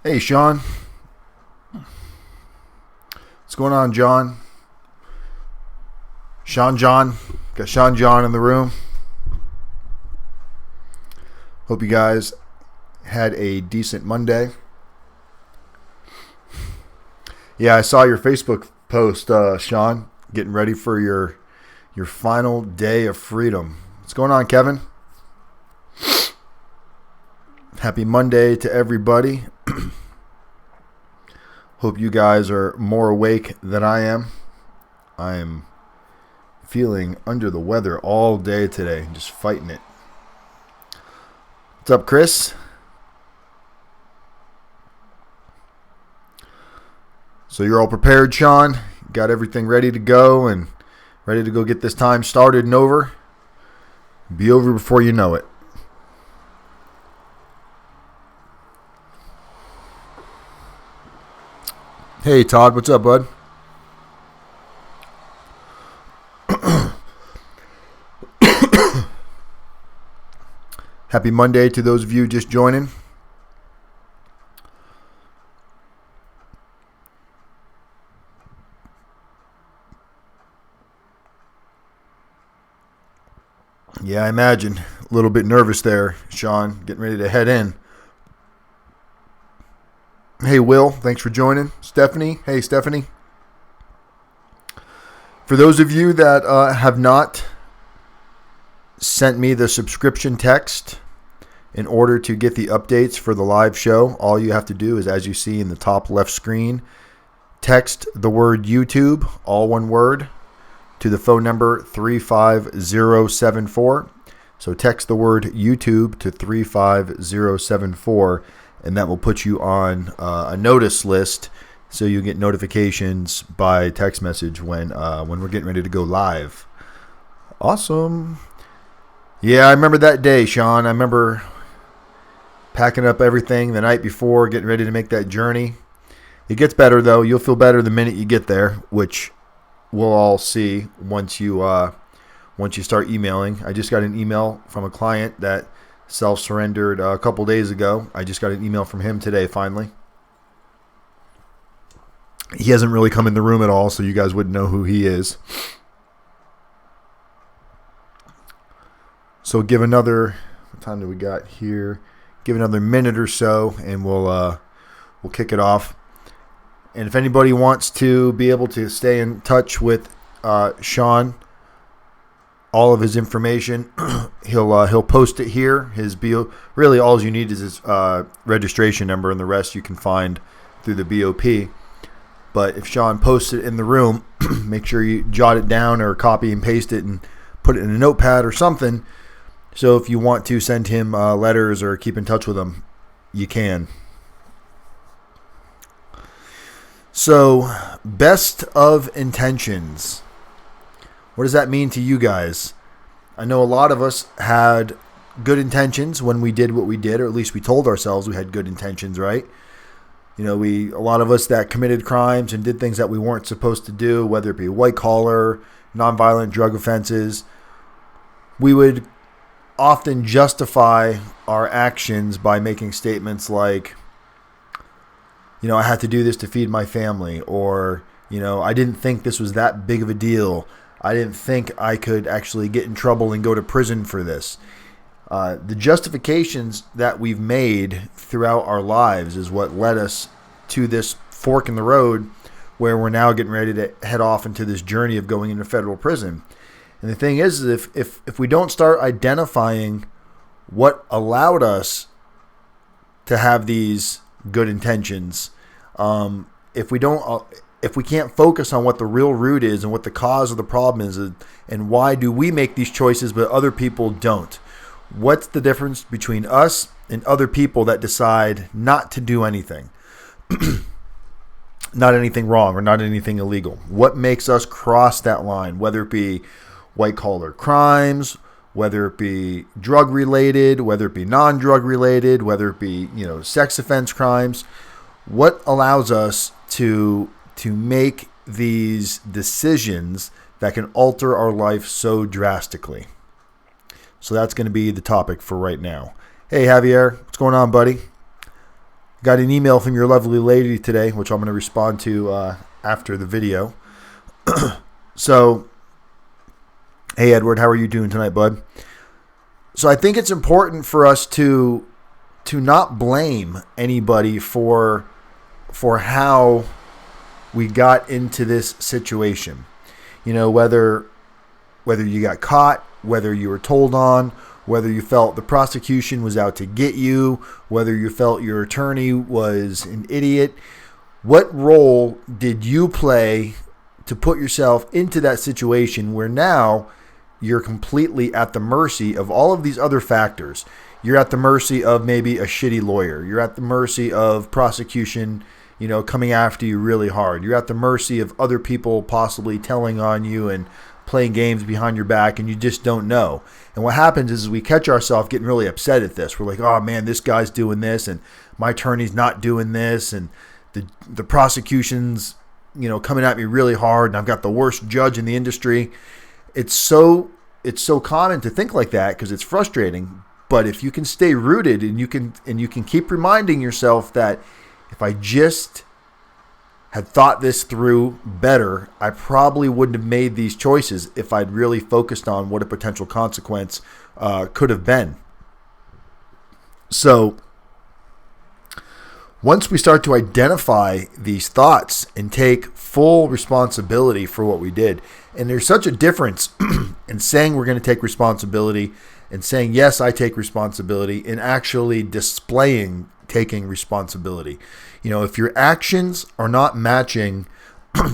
Hey, Sean. What's going on, John? Sean John. Got Sean John in the room. Hope you guys had a decent Monday. Yeah, I saw your Facebook post, Sean, getting ready for your final day of freedom. What's going on, Kevin? Happy Monday to everybody. Hope you guys are more awake than I am. I am feeling under the weather all day today, just fighting it. What's up, Chris? So you're all prepared, Sean? Got everything ready to go and ready to go get this time started and over? Be over before you know it. Hey, Todd, what's up, bud? Happy Monday to those of you just joining. Yeah, I imagine. A little bit nervous there, Sean, getting ready to head in. Hey, Will, thanks for joining. Stephanie, hey, Stephanie. For those of you that have not sent me the subscription text in order to get the updates for the live show, all you have to do is, as you see in the top left screen, text the word YouTube, all one word, to the phone number 35074. So text the word YouTube to 35074, and that will put you on a notice list, so you get notifications by text message when we're getting ready to go live. Awesome. Yeah, I remember that day, Sean. I remember packing up everything the night before, getting ready to make that journey. It gets better, though. You'll feel better the minute you get there, which we'll all see once you start emailing. I just got an email from a client that self-surrendered a couple days ago. I just got an email from him today, finally. He hasn't really come in the room at all, so you guys wouldn't know who he is. So give another, what time do we got here? Give another minute or so, and we'll kick it off. And if anybody wants to be able to stay in touch with Sean, all of his information, he'll post it here. His BO, really all you need is his registration number, and the rest you can find through the BOP. But if Sean posts it in the room, make sure you jot it down or copy and paste it and put it in a notepad or something. So if you want to send him letters or keep in touch with him, you can. So, best of intentions. What does that mean to you guys? I know a lot of us had good intentions when we did what we did, or at least we told ourselves we had good intentions, right? You know, a lot of us that committed crimes and did things that we weren't supposed to do, whether it be white collar, nonviolent drug offenses, we would often justify our actions by making statements like, you know, I had to do this to feed my family, or, you know, I didn't think this was that big of a deal. I didn't think I could actually get in trouble and go to prison for this. The justifications that we've made throughout our lives is what led us to this fork in the road where we're now getting ready to head off into this journey of going into federal prison. And the thing is, if we don't start identifying what allowed us to have these good intentions, if we can't focus on what the real root is and what the cause of the problem is, and why do we make these choices but other people don't? What's the difference between us and other people that decide not to do anything? Not anything wrong or not anything illegal. What makes us cross that line, whether it be white collar crimes, whether it be drug related, whether it be non-drug related, whether it be, you know, sex offense crimes? What allows us to make these decisions that can alter our life so drastically? So that's going to be the topic for right now. Hey, Javier, what's going on, buddy? Got an email from your lovely lady today, which I'm going to respond to after the video. So, hey Edward, how are you doing tonight, bud? So I think it's important for us to not blame anybody for how we got into this situation. Whether you got caught, whether you were told on, whether you felt the prosecution was out to get you, whether you felt your attorney was an idiot. What role did you play to put yourself into that situation where now you're completely at the mercy of all of these other factors? You're at the mercy of maybe a shitty lawyer. You're at the mercy of prosecution, coming after you really hard. You're at the mercy of other people possibly telling on you and playing games behind your back, and you just don't know. And what happens is we catch ourselves getting really upset at this. We're like, oh man, this guy's doing this, and my attorney's not doing this, and the prosecution's coming at me really hard, and I've got the worst judge in the industry. It's so common to think like that because it's frustrating. But if you can stay rooted and you can keep reminding yourself that if I just had thought this through better, I probably wouldn't have made these choices if I'd really focused on what a potential consequence could have been. So once we start to identify these thoughts and take full responsibility for what we did, and there's such a difference in saying we're going to take responsibility and saying, yes, I take responsibility, and actually displaying taking responsibility. If your actions are not matching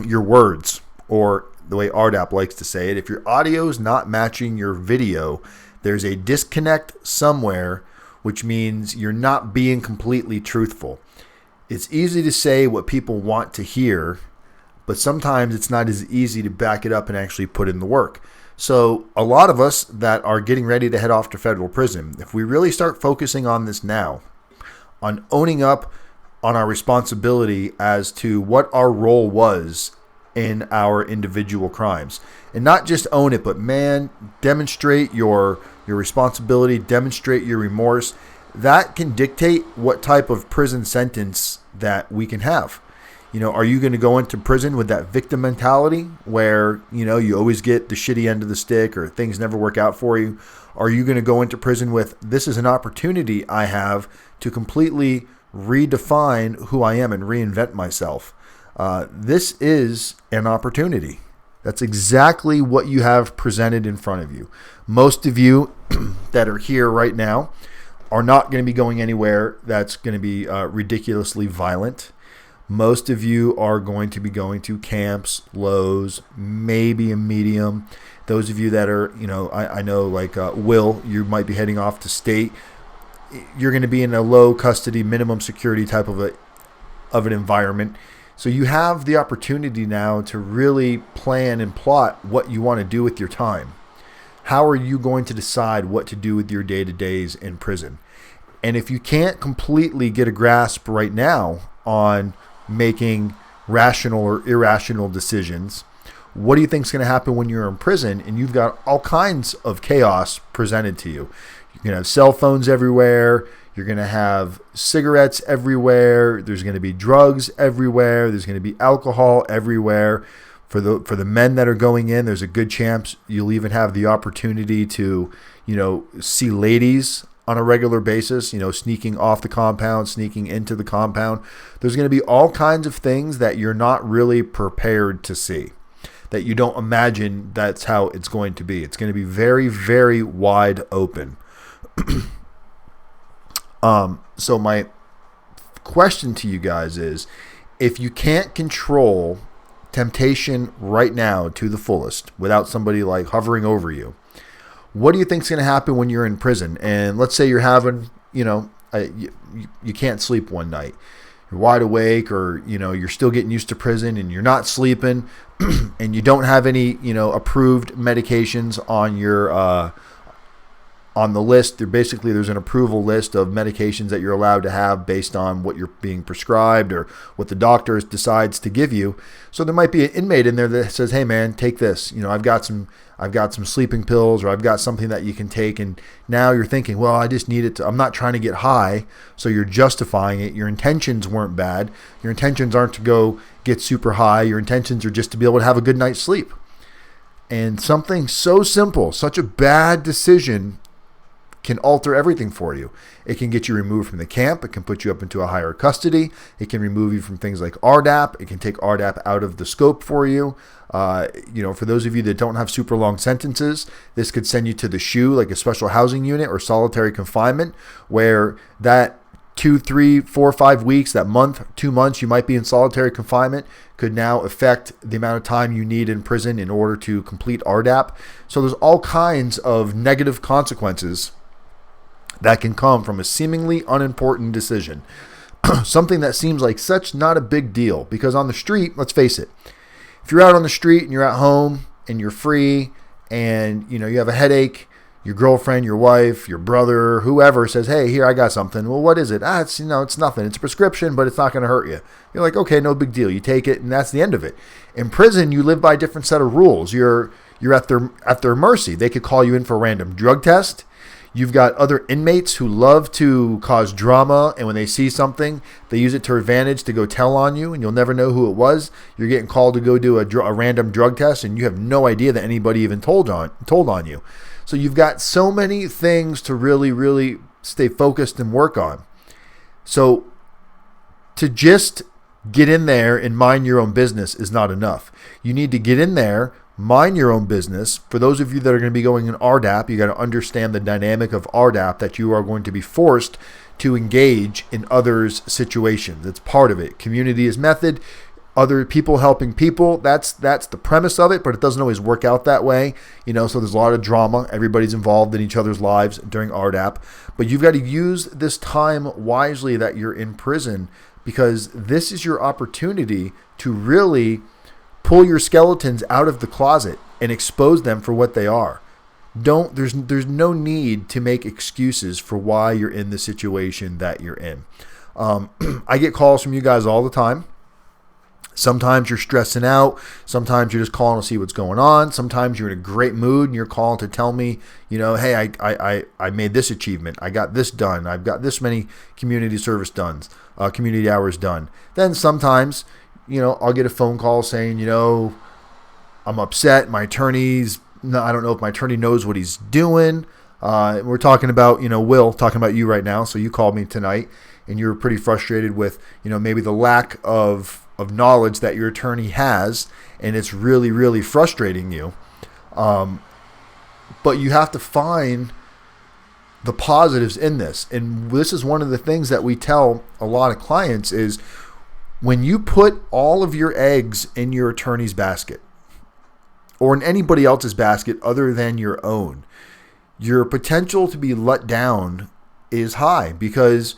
your words, or the way RDAP likes to say it, if your audio is not matching your video, there's a disconnect somewhere, which means you're not being completely truthful. It's easy to say what people want to hear, but sometimes it's not as easy to back it up and actually put in the work. So a lot of us that are getting ready to head off to federal prison, if we really start focusing on this now, on owning up on our responsibility as to what our role was in our individual crimes, and not just own it, but demonstrate your responsibility, demonstrate your remorse, that can dictate what type of prison sentence that we can have. Are you going to go into prison with that victim mentality where, you always get the shitty end of the stick or things never work out for you? Are you going to go into prison with, this is an opportunity I have to completely redefine who I am and reinvent myself? This is an opportunity. That's exactly what you have presented in front of you. Most of you that are here right now are not going to be going anywhere that's going to be ridiculously violent. Most of you are going to be going to camps, lows, maybe a medium. Those of you that are, I know like Will, you might be heading off to state. You're going to be in a low custody, minimum security type of an environment. So you have the opportunity now to really plan and plot what you want to do with your time. How are you going to decide what to do with your day-to-days in prison? And if you can't completely get a grasp right now on making rational or irrational decisions, what do you think is going to happen when you're in prison and you've got all kinds of chaos presented to you? You're going to have cell phones everywhere. You're going to have cigarettes everywhere. There's going to be drugs everywhere. There's going to be alcohol everywhere. For the men that are going in, there's a good chance you'll even have the opportunity to, see ladies on a regular basis, sneaking off the compound, sneaking into the compound. There's going to be all kinds of things that you're not really prepared to see, that you don't imagine that's how it's going to be. It's going to be very, very wide open. So my question to you guys is, if you can't control temptation right now to the fullest without somebody like hovering over you, what do you think is going to happen when you're in prison? And let's say you're having, you can't sleep one night. You're wide awake, or, you're still getting used to prison and you're not sleeping and you don't have any, approved medications on on the list. There's an approval list of medications that you're allowed to have based on what you're being prescribed or what the doctor decides to give you. So there might be an inmate in there that says, hey man, take this. I've got some sleeping pills, or I've got something that you can take. And now you're thinking, well, I just need it I'm not trying to get high. So you're justifying it. Your intentions weren't bad. Your intentions aren't to go get super high. Your intentions are just to be able to have a good night's sleep. And something so simple, such a bad decision, can alter everything for you. It can get you removed from the camp. It can put you up into a higher custody. It can remove you from things like RDAP. It can take RDAP out of the scope for you. For those of you that don't have super long sentences, this could send you to the SHU, like a special housing unit or solitary confinement, where that 2, 3, 4, 5 weeks, that month, 2 months you might be in solitary confinement could now affect the amount of time you need in prison in order to complete RDAP. So there's all kinds of negative consequences that can come from a seemingly unimportant decision. Something that seems like such not a big deal, because on the street, let's face it, if you're out on the street and you're at home and you're free and you have a headache, your girlfriend, your wife, your brother, whoever says, hey, here, I got something. Well, what is it? It's nothing. It's a prescription, but it's not going to hurt you. You're like, okay, no big deal. You take it and that's the end of it. In prison, you live by a different set of rules. You're at their mercy. They could call you in for a random drug test. You've got other inmates who love to cause drama, and when they see something, they use it to their advantage to go tell on you, and you'll never know who it was. You're getting called to go do a random drug test, and you have no idea that anybody even told on you. So you've got so many things to really, really stay focused and work on. So to just get in there and mind your own business is not enough. You need to get in there, mind your own business. For those of you that are going to be going in RDAP, you got to understand the dynamic of RDAP, that you are going to be forced to engage in others' situations. It's part of it. Community is method. Other people helping people. That's the premise of it, but it doesn't always work out that way. So there's a lot of drama. Everybody's involved in each other's lives during RDAP. But you've got to use this time wisely that you're in prison, because this is your opportunity to really pull your skeletons out of the closet and expose them for what they are. There's no need to make excuses for why you're in the situation that you're in. I get calls from you guys all the time. Sometimes you're stressing out. Sometimes you're just calling to see what's going on. Sometimes you're in a great mood and you're calling to tell me, hey, I made this achievement. I got this done. I've got this many community hours done. Then sometimes, I'll get a phone call saying, I'm upset. I don't know if my attorney knows what he's doing. We're talking about, Will, talking about you right now. So you called me tonight and you were pretty frustrated with, maybe the lack of knowledge that your attorney has, and it's really, really frustrating you. But you have to find the positives in this. And this is one of the things that we tell a lot of clients is, when you put all of your eggs in your attorney's basket or in anybody else's basket other than your own, your potential to be let down is high, because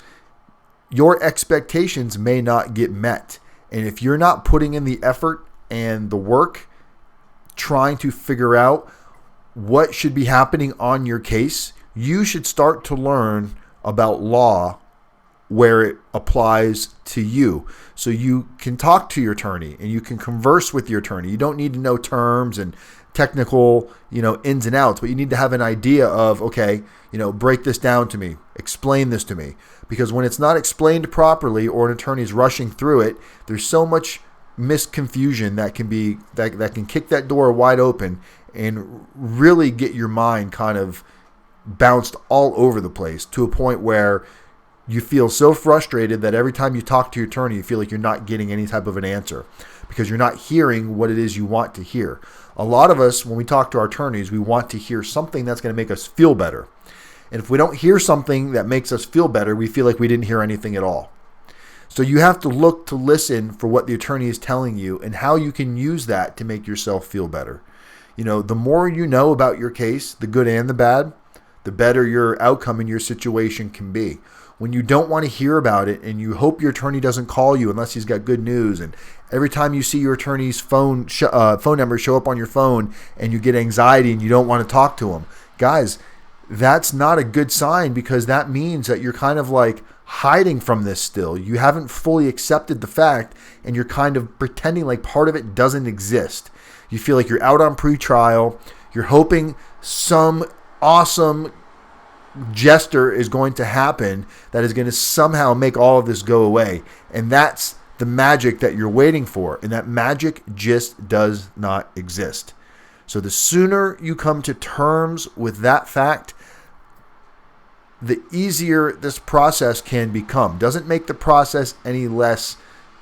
your expectations may not get met. And if you're not putting in the effort and the work trying to figure out what should be happening on your case, you should start to learn about law where it applies to you. So you can talk to your attorney and you can converse with your attorney. You don't need to know terms and technical, ins and outs, but you need to have an idea of, okay, break this down to me, explain this to me. Because when it's not explained properly or an attorney's rushing through it, there's so much misconfusion that can kick that door wide open and really get your mind kind of bounced all over the place, to a point where you feel so frustrated that every time you talk to your attorney, you feel like you're not getting any type of an answer, because you're not hearing what it is you want to hear. A lot of us, when we talk to our attorneys, we want to hear something that's going to make us feel better. And if we don't hear something that makes us feel better, we feel like we didn't hear anything at all. So you have to look to listen for what the attorney is telling you and how you can use that to make yourself feel better. The more you know about your case, the good and the bad, the better your outcome in your situation can be. When you don't want to hear about it and you hope your attorney doesn't call you unless he's got good news, and every time you see your attorney's phone number show up on your phone and you get anxiety and you don't want to talk to him, guys, that's not a good sign, because that means that you're kind of like hiding from this still. You haven't fully accepted the fact, and you're kind of pretending like part of it doesn't exist. You feel like you're out on pretrial. You're hoping some awesome gesture is going to happen that is going to somehow make all of this go away. And that's the magic that you're waiting for. And that magic just does not exist. So the sooner you come to terms with that fact, the easier this process can become. Doesn't make the process any less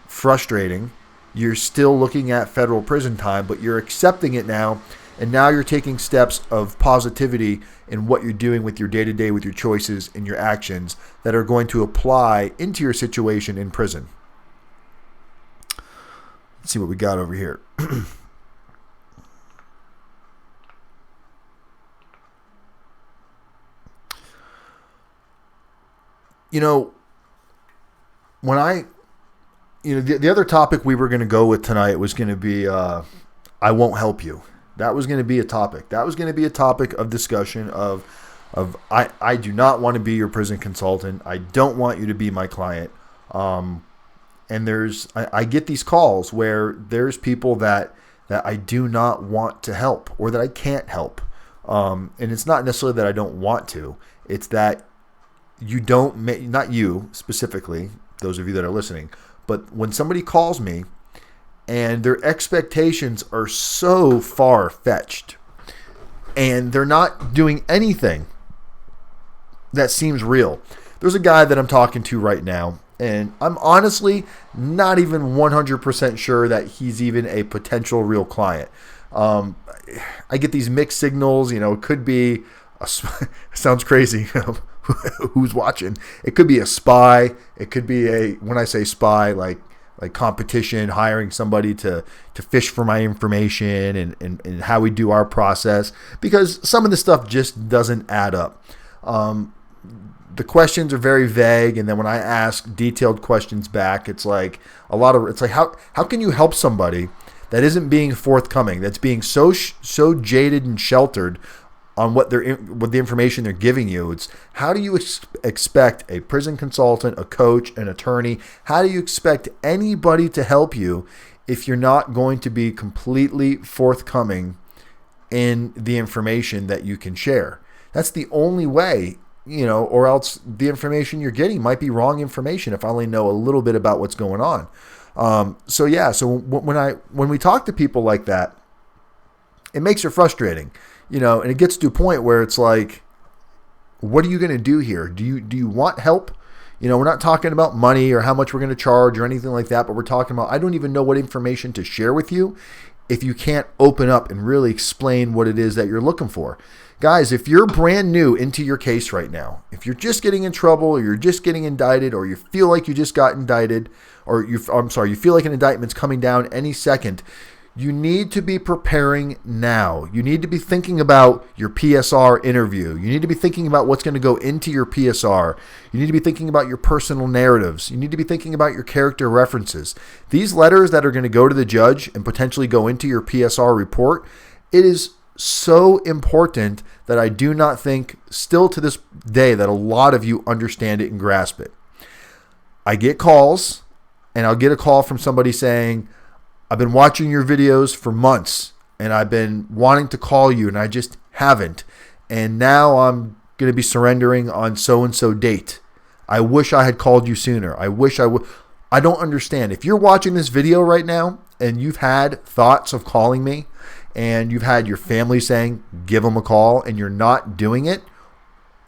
frustrating. You're still looking at federal prison time, but you're accepting it now. And now you're taking steps of positivity in what you're doing with your day-to-day, with your choices and your actions that are going to apply into your situation in prison. Let's see what we got over here. The other topic we were going to go with tonight was going to be, I won't help you. That was going to be a topic. That was going to be a topic of discussion of I do not want to be your prison consultant. I don't want you to be my client. And I get these calls where there's people that I do not want to help, or that I can't help. And it's not necessarily that I don't want to. It's that you don't, not you specifically, those of you that are listening, but when somebody calls me and their expectations are so far-fetched and they're not doing anything that seems real. There's a guy that I'm talking to right now, and I'm honestly not even 100% sure that he's even a potential real client. I get these mixed signals. It could be, sounds crazy, who's watching. It could be a spy. It could be when I say spy, like competition, hiring somebody to fish for my information and how we do our process, because some of the stuff just doesn't add up. The questions are very vague, and then when I ask detailed questions back, it's like how can you help somebody that isn't being forthcoming, that's being so jaded and sheltered on what the information they're giving you? It's how do you expect a prison consultant, a coach, an attorney? How do you expect anybody to help you if you're not going to be completely forthcoming in the information that you can share? That's the only way, or else the information you're getting might be wrong information if I only know a little bit about what's going on. So when we talk to people like that, it makes it frustrating. And it gets to a point where it's like, what are you going to do here? Do you want help? We're not talking about money or how much we're going to charge or anything like that, but we're talking about, I don't even know what information to share with you if you can't open up and really explain what it is that you're looking for. Guys, if you're brand new into your case right now, if you're just getting in trouble, or you're just getting indicted, or you feel like you just got indicted, or you feel like an indictment's coming down any second, you need to be preparing now. You need to be thinking about your PSR interview. You need to be thinking about what's going to go into your PSR. You need to be thinking about your personal narratives. You need to be thinking about your character references. These letters that are going to go to the judge and potentially go into your PSR report, it is so important that I do not think still to this day that a lot of you understand it and grasp it. I get calls, and I'll get a call from somebody saying, I've been watching your videos for months and I've been wanting to call you and I just haven't. And now I'm going to be surrendering on so-and-so date. I wish I had called you sooner. I wish I would. I don't understand. If you're watching this video right now and you've had thoughts of calling me and you've had your family saying, give them a call, and you're not doing it,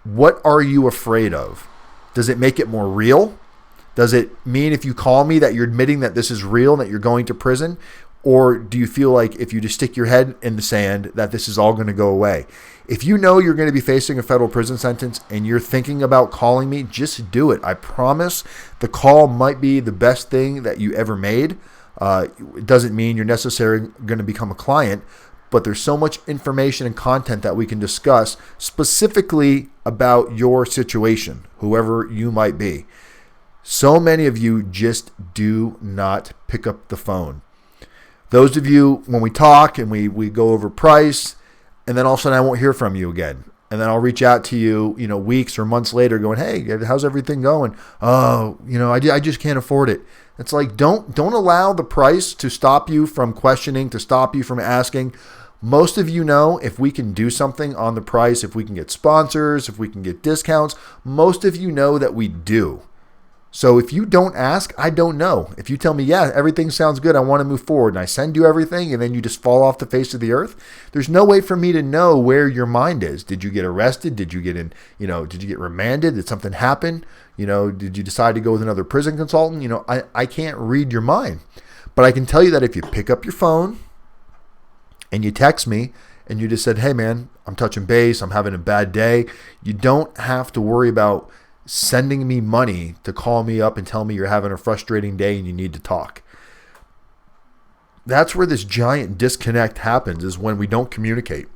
what are you afraid of? Does it make it more real? Does it mean if you call me that you're admitting that this is real and that you're going to prison? Or do you feel like if you just stick your head in the sand that this is all going to go away? If you know you're going to be facing a federal prison sentence and you're thinking about calling me, just do it. I promise the call might be the best thing that you ever made. It doesn't mean you're necessarily going to become a client, but there's so much information and content that we can discuss specifically about your situation, whoever you might be. So many of you just do not pick up the phone. Those of you, when we talk and we go over price, and then all of a sudden I won't hear from you again. And then I'll reach out to you, weeks or months later going, hey, how's everything going? Oh, I just can't afford it. It's like, don't allow the price to stop you from questioning, to stop you from asking. Most of you know if we can do something on the price, if we can get sponsors, if we can get discounts, most of you know that we do. So if you don't ask, I don't know. If you tell me, yeah, everything sounds good, I want to move forward, and I send you everything, and then you just fall off the face of the earth, there's no way for me to know where your mind is. Did you get arrested? Did you get did you get remanded? Did something happen? Did you decide to go with another prison consultant? I can't read your mind. But I can tell you that if you pick up your phone and you text me and you just said, hey man, I'm touching base, I'm having a bad day, you don't have to worry about sending me money to call me up and tell me you're having a frustrating day and you need to talk. That's where this giant disconnect happens, is when we don't communicate.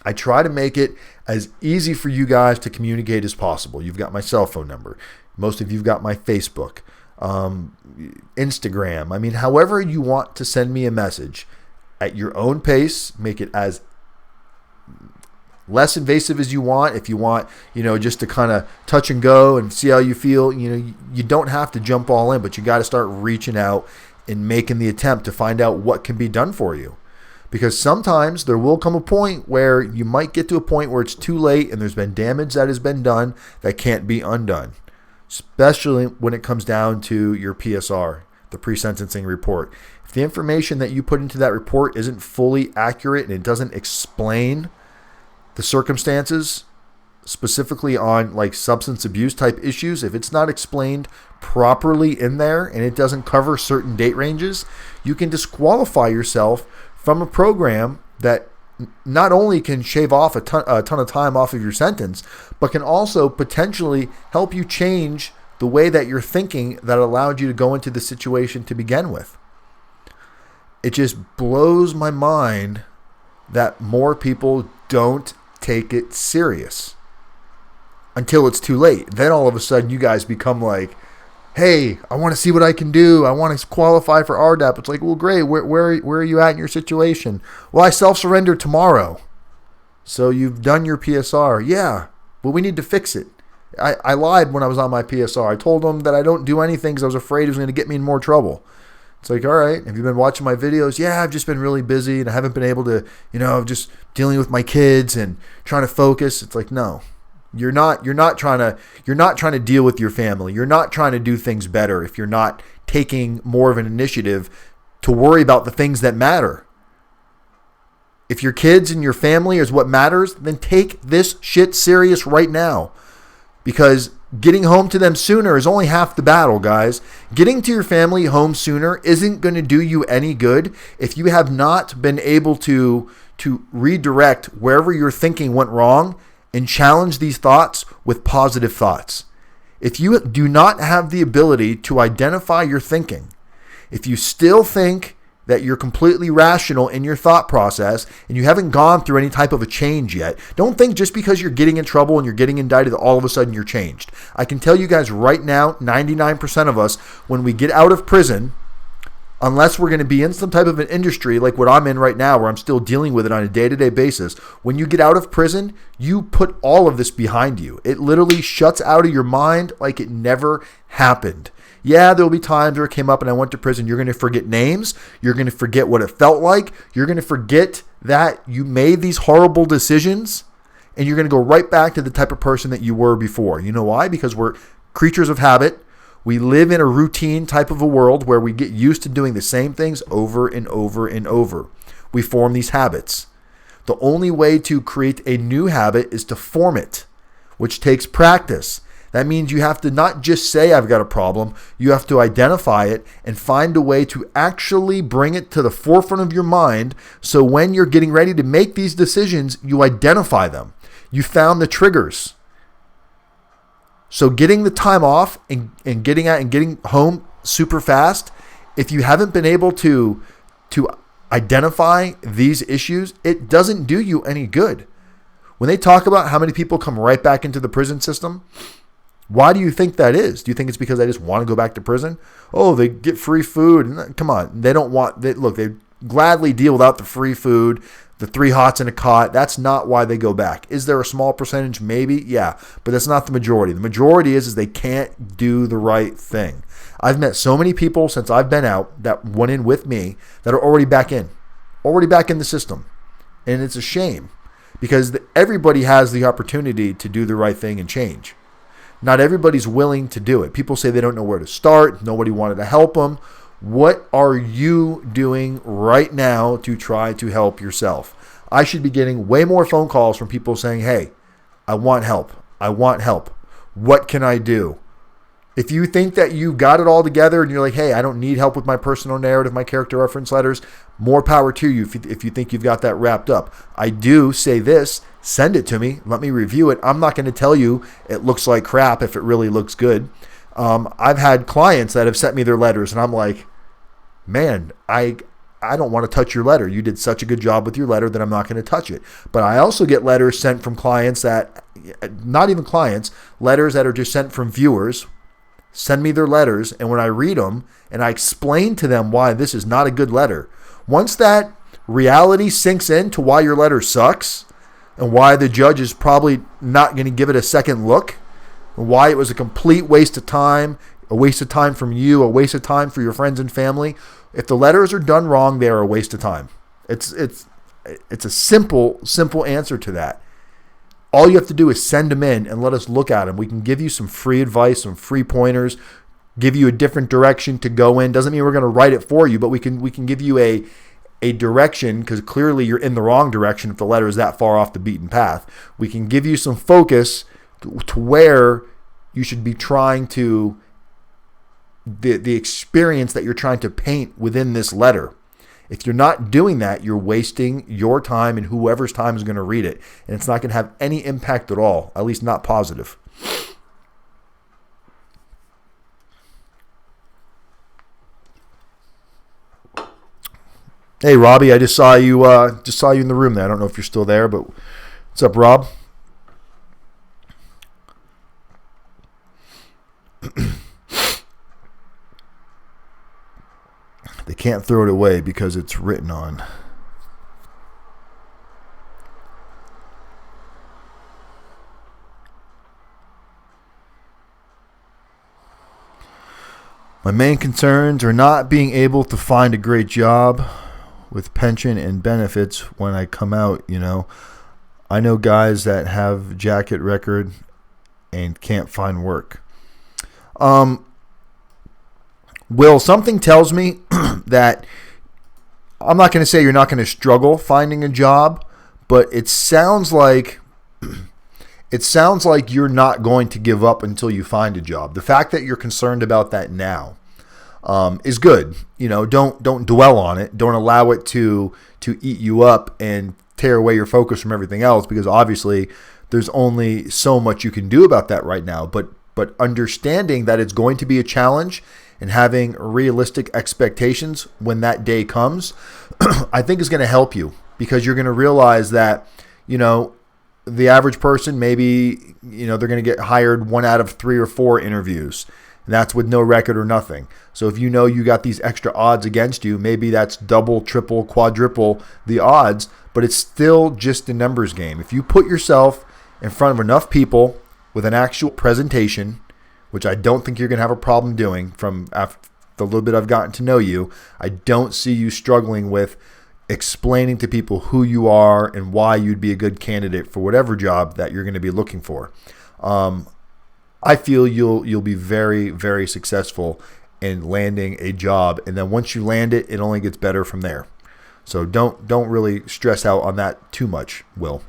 I try to make it as easy for you guys to communicate as possible. You've got my cell phone number. Most of you've got my Facebook, Instagram. However you want to send me a message at your own pace, make it as less invasive as you want. If you want, just to kind of touch and go and see how you feel, you don't have to jump all in, but you got to start reaching out and making the attempt to find out what can be done for you. Because sometimes there will come a point where you might get to a point where it's too late and there's been damage that has been done that can't be undone, especially when it comes down to your PSR, the pre-sentencing report. If the information that you put into that report isn't fully accurate and it doesn't explain the circumstances, specifically on like substance abuse type issues, if it's not explained properly in there and it doesn't cover certain date ranges, you can disqualify yourself from a program that not only can shave off a ton of time off of your sentence, but can also potentially help you change the way that you're thinking that allowed you to go into the situation to begin with. It just blows my mind that more people don't take it serious until it's too late. Then all of a sudden you guys become like, hey, I want to see what I can do. I want to qualify for RDAP. It's like, well, great. Where are you at in your situation? Well, I self-surrender tomorrow. So you've done your PSR. Yeah, but we need to fix it. I lied when I was on my PSR. I told them that I don't do anything because I was afraid it was going to get me in more trouble. It's like, all right, have you been watching my videos? Yeah, I've just been really busy and I haven't been able to, just dealing with my kids and trying to focus. It's like, no, you're not trying to deal with your family. You're not trying to do things better if you're not taking more of an initiative to worry about the things that matter. If your kids and your family is what matters, then take this shit serious right now. Because getting home to them sooner is only half the battle, guys. Getting to your family home sooner isn't going to do you any good if you have not been able to redirect wherever your thinking went wrong and challenge these thoughts with positive thoughts. If you do not have the ability to identify your thinking, if you still think that you're completely rational in your thought process and you haven't gone through any type of a change yet, don't think just because you're getting in trouble and you're getting indicted that all of a sudden you're changed. I can tell you guys right now, 99% of us, when we get out of prison, unless we're going to be in some type of an industry like what I'm in right now where I'm still dealing with it on a day-to-day basis, when you get out of prison, you put all of this behind you. It literally shuts out of your mind like it never happened. Yeah, there will be times where it came up and I went to prison. You're going to forget names. You're going to forget what it felt like. You're going to forget that you made these horrible decisions, and you're going to go right back to the type of person that you were before. You know why? Because we're creatures of habit. We live in a routine type of a world where we get used to doing the same things over and over and over. We form these habits. The only way to create a new habit is to form it, which takes practice. That means you have to not just say, I've got a problem. You have to identify it and find a way to actually bring it to the forefront of your mind. So when you're getting ready to make these decisions, you identify them. You found the triggers. So getting the time off and getting home super fast, if you haven't been able to identify these issues, it doesn't do you any good. When they talk about how many people come right back into the prison system, why do you think that is? Do you think it's because they just want to go back to prison? Oh, they get free food. Come on. They don't want, they gladly deal without the free food, the 3 hots in a cot. That's not why they go back. Is there a small percentage? Maybe, yeah, but that's not the majority. The majority is they can't do the right thing. I've met so many people since I've been out that went in with me that are already back in the system. And it's a shame because everybody has the opportunity to do the right thing and change. Not everybody's willing to do it. People say they don't know where to start. Nobody wanted to help them. What are you doing right now to try to help yourself? I should be getting way more phone calls from people saying, hey, I want help. I want help. What can I do? If you think that you got it all together and you're like, hey, I don't need help with my personal narrative, my character reference letters, more power to you if you think you've got that wrapped up. I do say this, send it to me. Let me review it. I'm not going to tell you it looks like crap if it really looks good. I've had clients that have sent me their letters and I'm like, man, I don't want to touch your letter. You did such a good job with your letter that I'm not going to touch it. But I also get letters sent from clients that, not even clients, letters that are just sent from viewers. Send me their letters, and when I read them and I explain to them why this is not a good letter, once that reality sinks in to why your letter sucks and why the judge is probably not going to give it a second look, and why it was a complete waste of time, a waste of time from you, a waste of time for your friends and family, if the letters are done wrong, they are a waste of time. It's a simple answer to that. All you have to do is send them in and let us look at them. We can give you some free advice, some free pointers, give you a different direction to go in. Doesn't mean we're going to write it for you, but we can give you a direction because clearly you're in the wrong direction if the letter is that far off the beaten path. We can give you some focus to where you should be trying to, the experience that you're trying to paint within this letter. If you're not doing that, you're wasting your time and whoever's time is going to read it. And it's not going to have any impact at all, at least not positive. Hey, Robbie, I just saw you in the room there. I don't know if you're still there, but what's up, Rob? They can't throw it away because it's written on. My main concerns are not being able to find a great job with pension and benefits when I come out, I know guys that have jacket record and can't find work. Will, something tells me that I'm not going to say you're not going to struggle finding a job, but it sounds like you're not going to give up until you find a job. The fact that you're concerned about that now is good. Don't dwell on it. Don't allow it to eat you up and tear away your focus from everything else, because obviously there's only so much you can do about that right now. But understanding that it's going to be a challenge and having realistic expectations when that day comes, I think is going to help you, because you're going to realize that, the average person, maybe, they're going to get hired 1 out of 3 or 4 interviews. And that's with no record or nothing. So if you got these extra odds against you, maybe that's double, triple, quadruple the odds, but it's still just a numbers game. If you put yourself in front of enough people with an actual presentation, which I don't think you're going to have a problem doing from after the little bit I've gotten to know you, I don't see you struggling with explaining to people who you are and why you'd be a good candidate for whatever job that you're going to be looking for. I feel you'll be very, very successful in landing a job, and then once you land it, it only gets better from there. So don't really stress out on that too much, Will.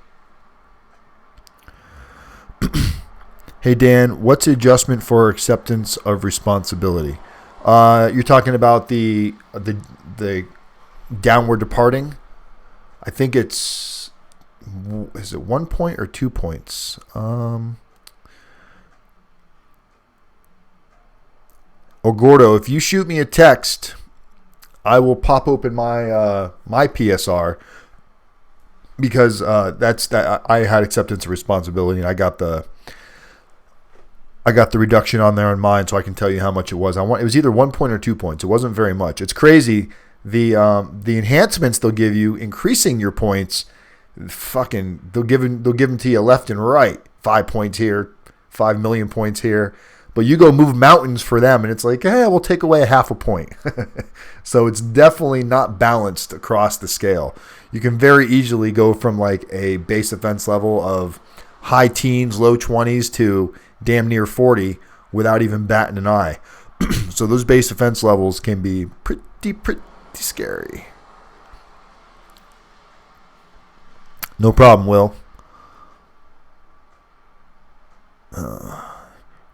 Hey Dan, what's the adjustment for acceptance of responsibility? You're talking about the downward departing. I think is it 1 point or 2 points? Gordo, if you shoot me a text, I will pop open my my PSR, because I had acceptance of responsibility, and I got the reduction on there on mine, so I can tell you how much it was. It was either 1 point or 2 points. It wasn't very much. It's crazy The enhancements they'll give you, increasing your points, they'll give them to you left and right. 5 points here, 5 million points here. But you go move mountains for them, and it's like, we'll take away a half a point. So it's definitely not balanced across the scale. You can very easily go from like a base offense level of high teens, low 20s to damn near 40 without even batting an eye. So those base offense levels can be pretty scary. No problem, Will.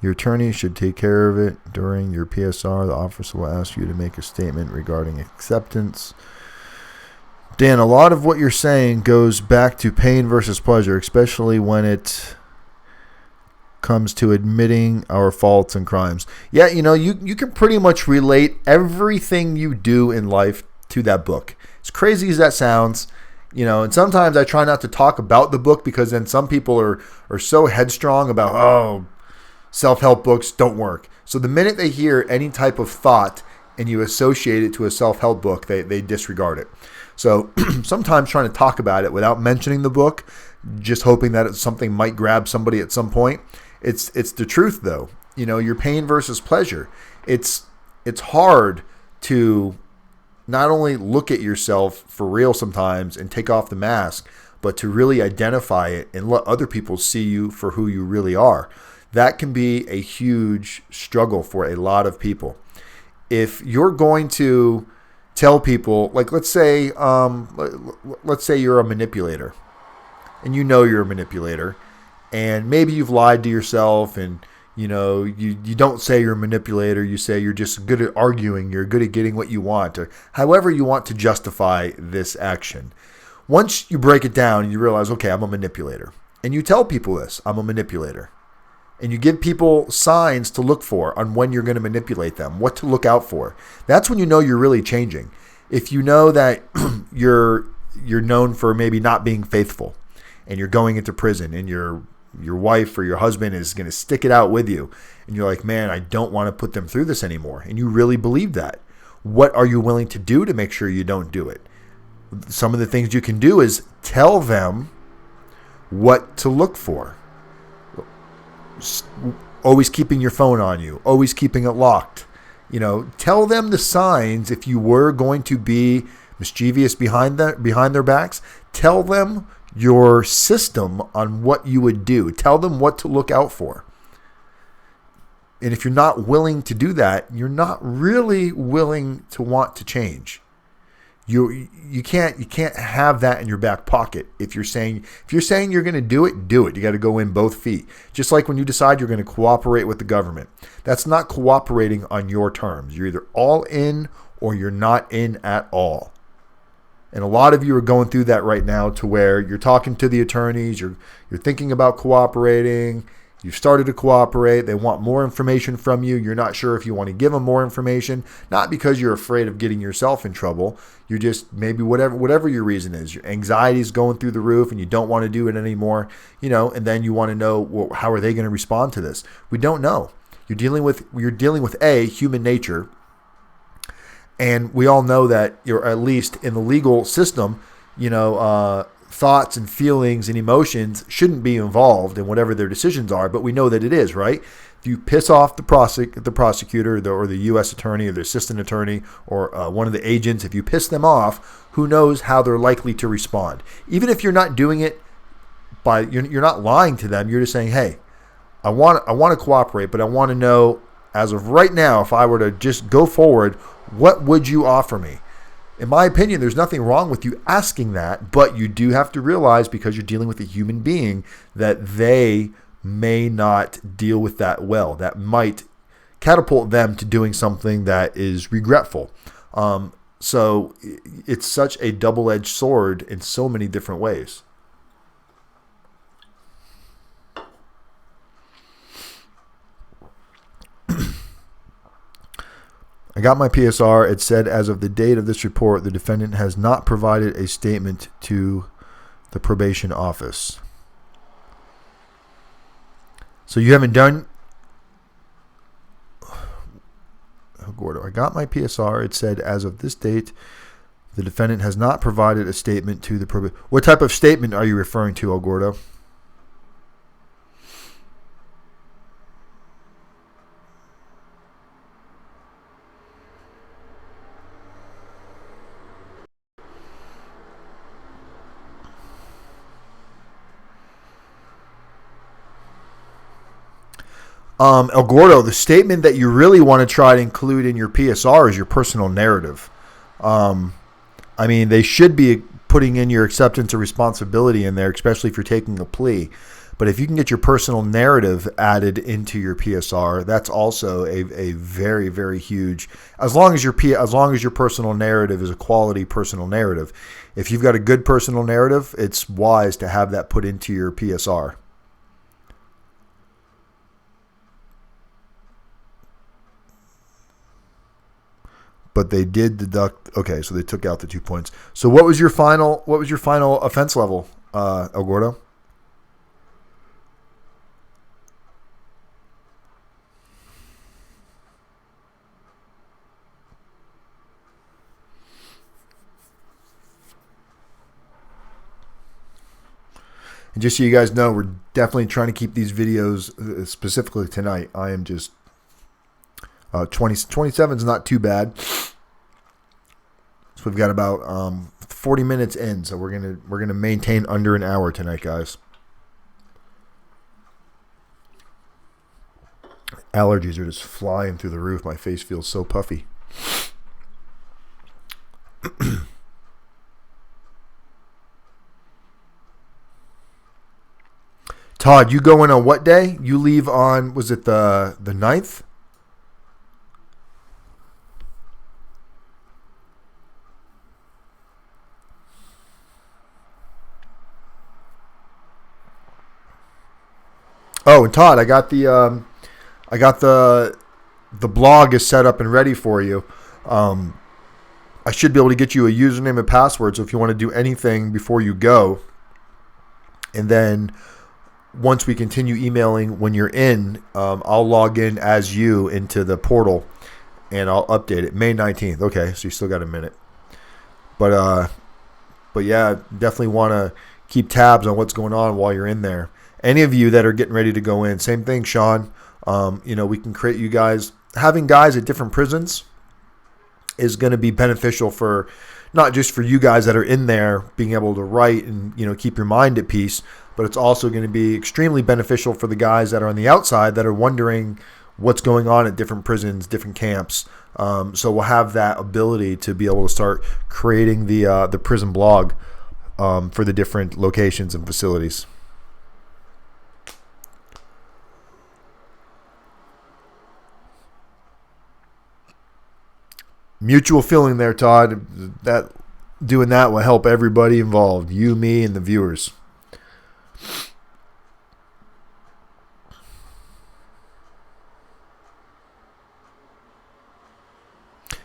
Your attorney should take care of it. During your PSR, the officer will ask you to make a statement regarding acceptance. Dan, a lot of what you're saying goes back to pain versus pleasure, especially when it comes to admitting our faults and crimes. Yeah, you can pretty much relate everything you do in life to that book. As crazy as that sounds, and sometimes I try not to talk about the book because then some people are so headstrong about, self-help books don't work. So the minute they hear any type of thought and you associate it to a self-help book, they disregard it. So sometimes trying to talk about it without mentioning the book, just hoping that something might grab somebody at some point. It's the truth, though. Your pain versus pleasure. It's hard to not only look at yourself for real sometimes and take off the mask, but to really identify it and let other people see you for who you really are. That can be a huge struggle for a lot of people. If you're going to tell people, like let's say you're a manipulator, and you're a manipulator, and maybe you've lied to yourself, and you don't say you're a manipulator. You say you're just good at arguing. You're good at getting what you want, or however you want to justify this action. Once you break it down, you realize, okay, I'm a manipulator, and you tell people this, I'm a manipulator. And you give people signs to look for on when you're going to manipulate them, what to look out for. That's when you know you're really changing. If you know that you're known for maybe not being faithful, and you're going into prison, and your wife or your husband is going to stick it out with you, and you're like, man, I don't want to put them through this anymore, and you really believe that. What are you willing to do to make sure you don't do it? Some of the things you can do is tell them what to look for. Always keeping your phone on you, always keeping it locked. Tell them the signs. If you were going to be mischievous behind their backs, tell them your system on what you would do. Tell them what to look out for. And if you're not willing to do that, you're not really willing to want to change. You can't have that in your back pocket. If you're saying you're going to do it, do it. You got to go in both feet. Just like when you decide you're going to cooperate with the government. That's not cooperating on your terms. You're either all in or you're not in at all. And a lot of you are going through that right now, to where you're talking to the attorneys, you're thinking about cooperating. You've started to cooperate. They want more information from you. You're not sure if you want to give them more information, not because you're afraid of getting yourself in trouble. You're just maybe whatever your reason is. Your anxiety is going through the roof and you don't want to do it anymore, and then you want to know, well, how are they going to respond to this? We don't know. You're dealing with human nature. And we all know that you're, at least in the legal system, thoughts and feelings and emotions shouldn't be involved in whatever their decisions are, but we know that it is, right? If you piss off the prosecutor or the U.S. attorney or the assistant attorney or one of the agents, if you piss them off, who knows how they're likely to respond? Even if you're not doing it you're not lying to them, you're just saying, hey, I want to cooperate, but I want to know, as of right now, if I were to just go forward, what would you offer me? In my opinion, there's nothing wrong with you asking that, but you do have to realize, because you're dealing with a human being, that they may not deal with that well. That might catapult them to doing something that is regretful. So it's such a double-edged sword in so many different ways. I got my PSR. It said, as of the date of this report, the defendant has not provided a statement to the probation office. So you haven't done... Gordo, I got my PSR. It said, as of this date, The defendant has not provided a statement to the probation. What type of statement are you referring to, El Gordo? El Gordo, the statement that you really want to try to include in your PSR is your personal narrative. I mean, they should be putting in your acceptance of responsibility in there, especially if you're taking a plea. But if you can get your personal narrative added into your PSR, that's also a very, very huge. As long as your personal narrative is a quality personal narrative. If you've got a good personal narrative, it's wise to have that put into your PSR. But they did deduct. Okay, so they took out the 2 points. So what was your final offense level, El Gordo? And just so you guys know, we're definitely trying to keep these videos, specifically tonight. I am just 27 is not too bad. So we've got about 40 minutes in, so we're gonna maintain under an hour tonight, guys. Allergies are just flying through the roof. My face feels so puffy. Todd, you go in on what day? You leave on, was it the 9th? Oh, and Todd, I got the blog is set up and ready for you. I should be able to get you a username and password. So if you want to do anything before you go, and then once we continue emailing when you're in, I'll log in as you into the portal, and I'll update it. May 19th. Okay, so you still got a minute. But yeah, definitely want to keep tabs on what's going on while you're in there. Any of you that are getting ready to go in, same thing, Sean. We can create you guys. Having guys at different prisons is going to be beneficial for not just for you guys that are in there being able to write and keep your mind at peace, but it's also going to be extremely beneficial for the guys that are on the outside that are wondering what's going on at different prisons, different camps. So we'll have that ability to be able to start creating the prison blog for the different locations and facilities. Mutual feeling there, Todd. That doing that will help everybody involved. You, me, and the viewers.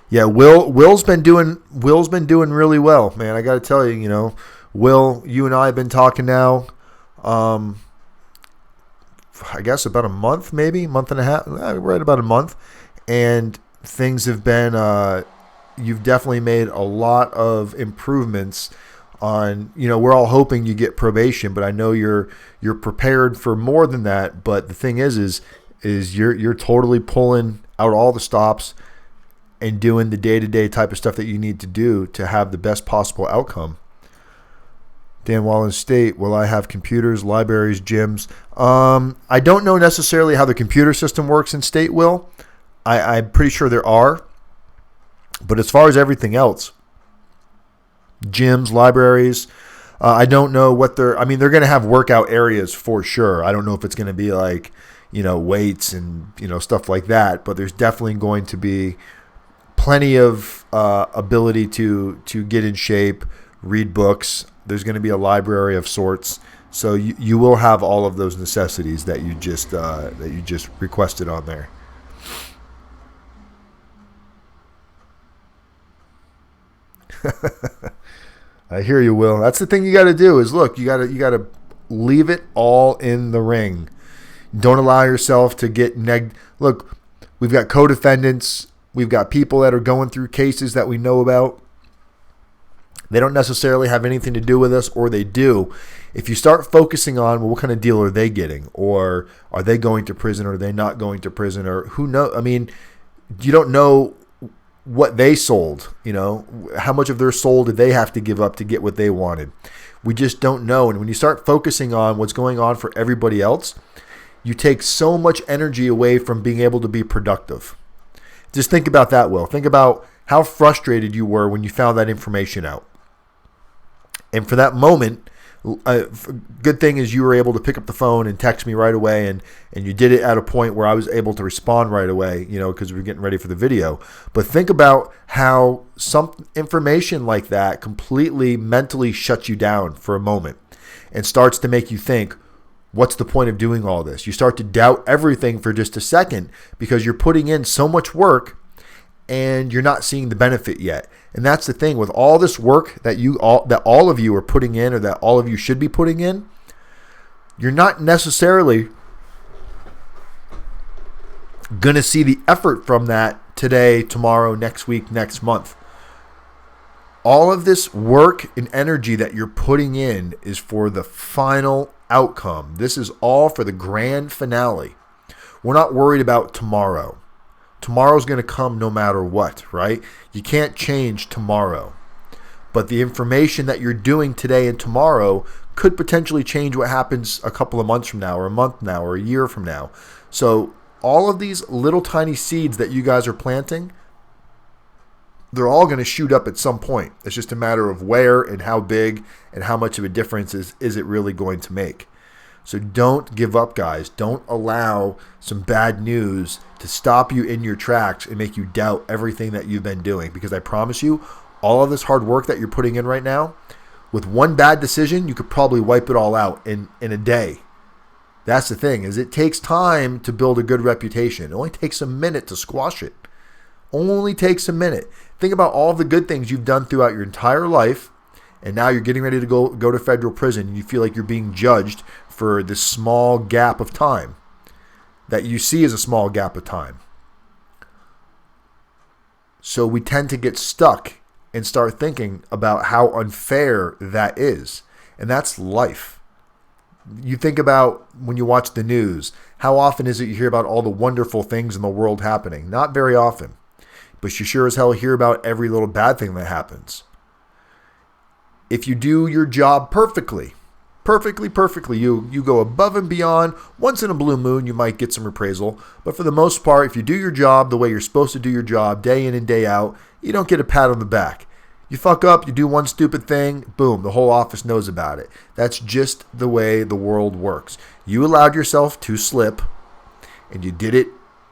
Yeah, Will's been doing really well, man. I got to tell you, Will, you and I have been talking now. I guess about a month, maybe month and a half. Right about a month, and things have been. You've definitely made a lot of improvements. We're all hoping you get probation, but I know you're prepared for more than that. But the thing is you're totally pulling out all the stops and doing the day-to-day type of stuff that you need to do to have the best possible outcome. Dan Wallen State, will I have computers, libraries, gyms? I don't know necessarily how the computer system works in State, Will. I'm pretty sure there are. But as far as everything else, gyms, libraries, I don't know what they're going to have workout areas for sure. I don't know if it's going to be like, weights and, stuff like that. But there's definitely going to be plenty of ability to get in shape, read books. There's going to be a library of sorts. So you will have all of those necessities that you just requested on there. I hear you, Will. That's the thing you got to do is look, you got to leave it all in the ring. Don't allow yourself to get Look, we've got co-defendants. We've got people that are going through cases that we know about. They don't necessarily have anything to do with us, or they do. If you start focusing on, well, what kind of deal are they getting? Or are they going to prison, or are they not going to prison? Or who knows? I mean, you don't know what they sold. You know, how much of their soul did they have to give up to get what they wanted? We just don't know. And when you start focusing on what's going on for everybody else, you take so much energy away from being able to be productive. Just think about that, Will. Think about how frustrated you were when you found that information out. And for that moment, good thing is you were able to pick up the phone and text me right away, and you did it at a point where I was able to respond right away, you know, because we were getting ready for the video. But think about how some information like that completely mentally shuts you down for a moment and starts to make you think, what's the point of doing all this? You start to doubt everything for just a second because you're putting in so much work and you're not seeing the benefit yet. And that's the thing with all this work that all of you are putting in, or that all of you should be putting in, you're not necessarily going to see the effort from that today, tomorrow, next week, next month. All of this work and energy that you're putting in is for the final outcome. This is all for the grand finale. We're not worried about tomorrow. Tomorrow's going to come no matter what, right? You can't change tomorrow. But the information that you're doing today and tomorrow could potentially change what happens a couple of months from now, or a month now, or a year from now. So all of these little tiny seeds that you guys are planting, they're all going to shoot up at some point. It's just a matter of where and how big and how much of a difference is it really going to make. So don't give up, guys. Don't allow some bad news to stop you in your tracks and make you doubt everything that you've been doing. Because I promise you, all of this hard work that you're putting in right now, with one bad decision, you could probably wipe it all out in a day. That's the thing, is it takes time to build a good reputation. It only takes a minute to squash it. Only takes a minute. Think about all the good things you've done throughout your entire life, and now you're getting ready to go to federal prison, and you feel like you're being judged for this small gap of time that you see as a small gap of time. So we tend to get stuck and start thinking about how unfair that is. And that's life. You think about when you watch the news, how often is it you hear about all the wonderful things in the world happening? Not very often. But you sure as hell hear about every little bad thing that happens. If you do your job perfectly, you go above and beyond. Once in a blue moon, you might get some reprisal. But for the most part, if you do your job the way you're supposed to do your job, day in and day out, you don't get a pat on the back. You fuck up, you do one stupid thing, boom, the whole office knows about it. That's just the way the world works. You allowed yourself to slip, and you did it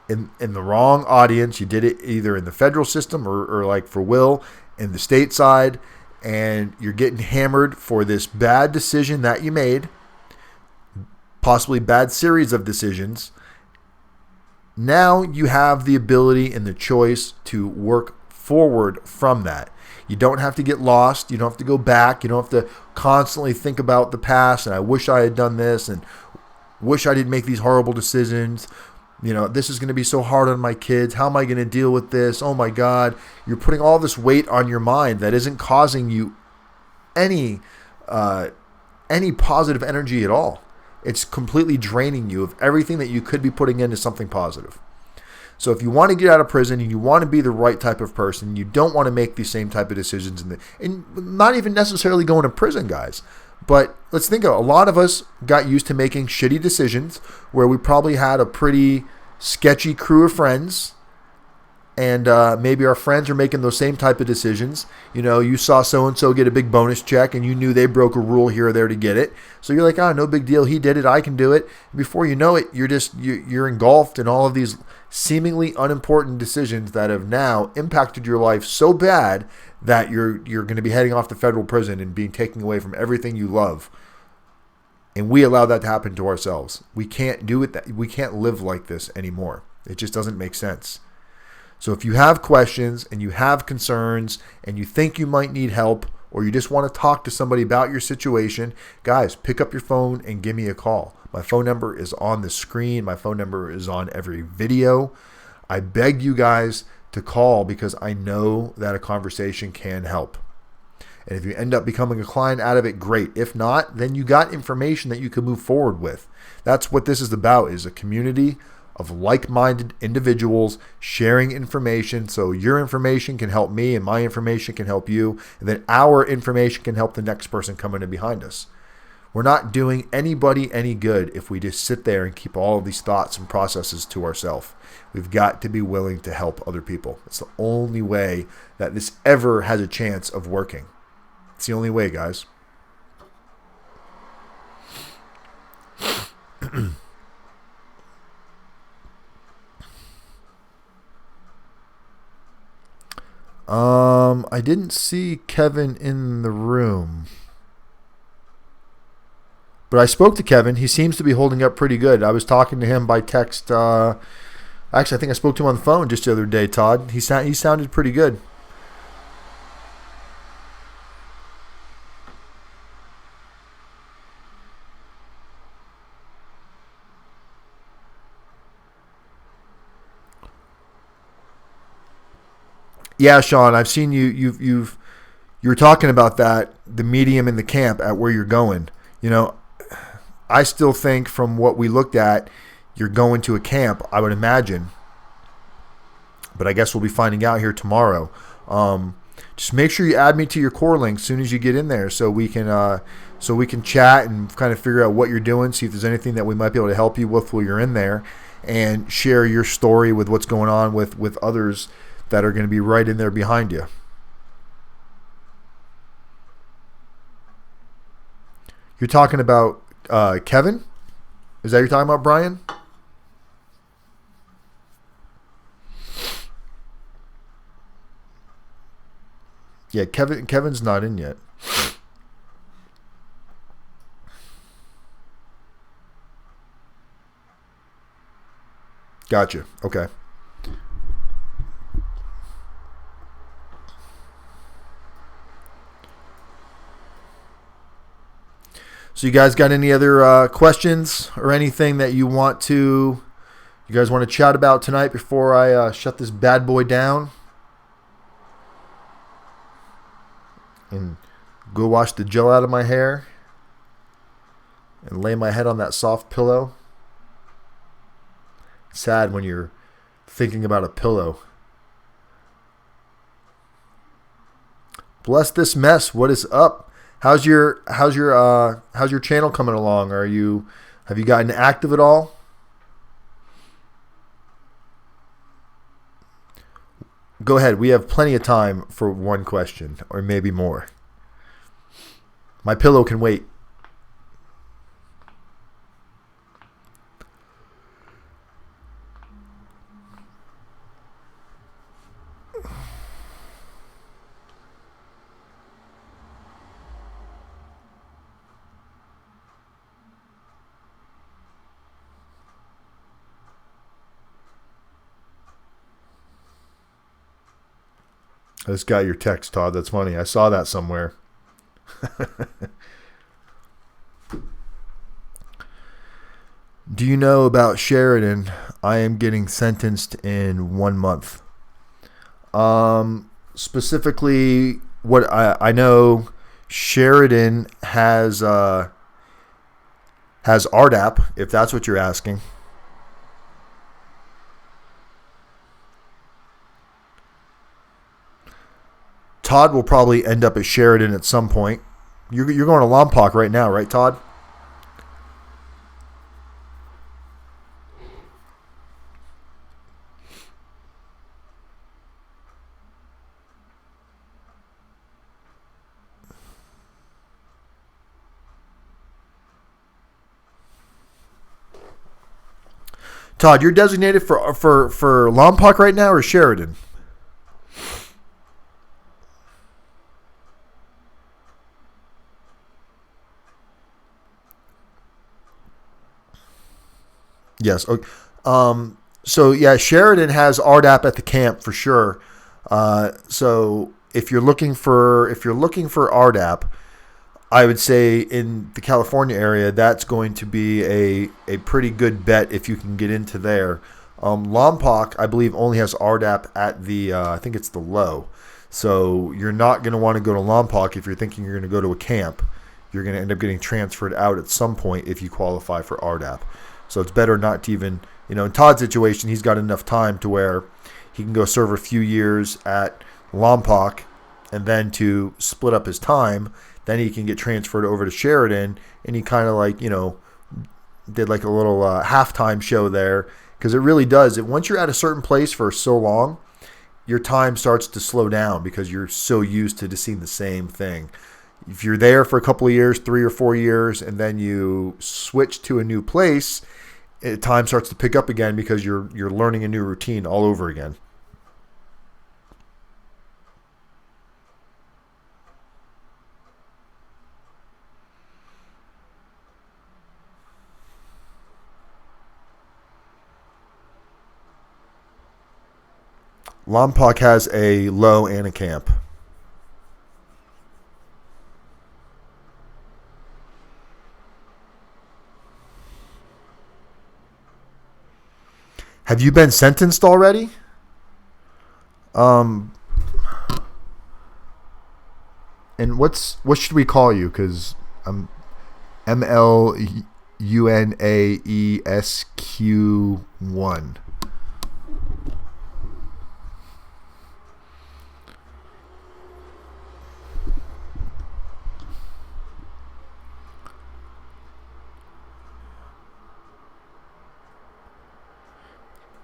in the wrong audience. You did it either in the federal system or like for Will, in the state side. And you're getting hammered for this bad decision that you made, possibly bad series of decisions. Now you have the ability and the choice to work forward from that. You don't have to get lost. You don't have to go back. You don't have to constantly think about the past and I wish I had done this and wish I didn't make these horrible decisions. You know, this is going to be so hard on my kids. How am I going to deal with this? Oh my God. You're putting all this weight on your mind that isn't causing you any positive energy at all. It's completely draining you of everything that you could be putting into something positive. So if you want to get out of prison and you want to be the right type of person, you don't want to make these same type of decisions and not even necessarily going to prison, guys. But let's think of it. A lot of us got used to making shitty decisions where we probably had a pretty sketchy crew of friends, and maybe our friends are making those same type of decisions. You know, you saw so-and-so get a big bonus check and you knew they broke a rule here or there to get it. So you're like, no big deal. He did it. I can do it. Before you know it, you're engulfed in all of these seemingly unimportant decisions that have now impacted your life so bad that you're going to be heading off to federal prison and being taken away from everything you love. And we allow that to happen to ourselves. We can't do it. We can't live like this anymore. It just doesn't make sense. So if you have questions and you have concerns and you think you might need help or you just want to talk to somebody about your situation, guys, pick up your phone and give me a call. My phone number is on the screen. My phone number is on every video. I beg you guys to call because I know that a conversation can help. And if you end up becoming a client out of it, great. If not, then you got information that you can move forward with. That's what this is about, is a community of like-minded individuals sharing information, so your information can help me and my information can help you, and then our information can help the next person coming in behind us. We're not doing anybody any good if we just sit there and keep all of these thoughts and processes to ourselves. We've got to be willing to help other people. It's the only way that this ever has a chance of working. It's the only way, guys. I didn't see Kevin in the room. But I spoke to Kevin. He seems to be holding up pretty good. I was talking to him by text. Actually, I think I spoke to him on the phone just the other day, Todd. He sounded pretty good. Yeah, Sean, I've seen you. You were talking about that, the medium in the camp at where you're going. You know, I still think from what we looked at, you're going to a camp, I would imagine. But I guess we'll be finding out here tomorrow. Just make sure you add me to your core link as soon as you get in there, so we can chat and kind of figure out what you're doing, see if there's anything that we might be able to help you with while you're in there, and share your story with what's going on with others that are going to be right in there behind you. You're talking about Kevin? Is that you're talking about, Brian? Yeah, Kevin's not in yet. Gotcha. Okay. So you guys got any other questions or anything that you guys want to chat about tonight before I shut this bad boy down and go wash the gel out of my hair and lay my head on that soft pillow? Sad when you're thinking about a pillow. Bless this mess. What is up? How's your channel coming along? Have you gotten active at all? Go ahead. We have plenty of time for one question or maybe more. My pillow can wait. I just got your text, Todd. That's funny. I saw that somewhere. Do you know about Sheridan? I am getting sentenced in 1 month. Specifically, what I know, Sheridan has RDAP, if that's what you're asking. Todd will probably end up at Sheridan at some point. You're going to Lompoc right now, right, Todd? Todd, you're designated for Lompoc right now or Sheridan? Yes. Okay. So yeah, Sheridan has RDAP at the camp for sure. So if you're looking for RDAP, I would say in the California area, that's going to be a pretty good bet if you can get into there. Lompoc, I believe, only has RDAP at the I think it's the low. So you're not going to want to go to Lompoc if you're thinking you're going to go to a camp. You're going to end up getting transferred out at some point if you qualify for RDAP. So it's better not to even, in Todd's situation, he's got enough time to where he can go serve a few years at Lompoc and then to split up his time. Then he can get transferred over to Sheridan, and he kind of did like a little halftime show there, because it really does. Once you're at a certain place for so long, your time starts to slow down because you're so used to just seeing the same thing. If you're there for a couple of years, 3 or 4 years, and then you switch to a new place, time starts to pick up again because you're learning a new routine all over again. Lompoc has a low and a camp. Have you been sentenced already? And what should we call you? Because I'm MLUNAESQ1.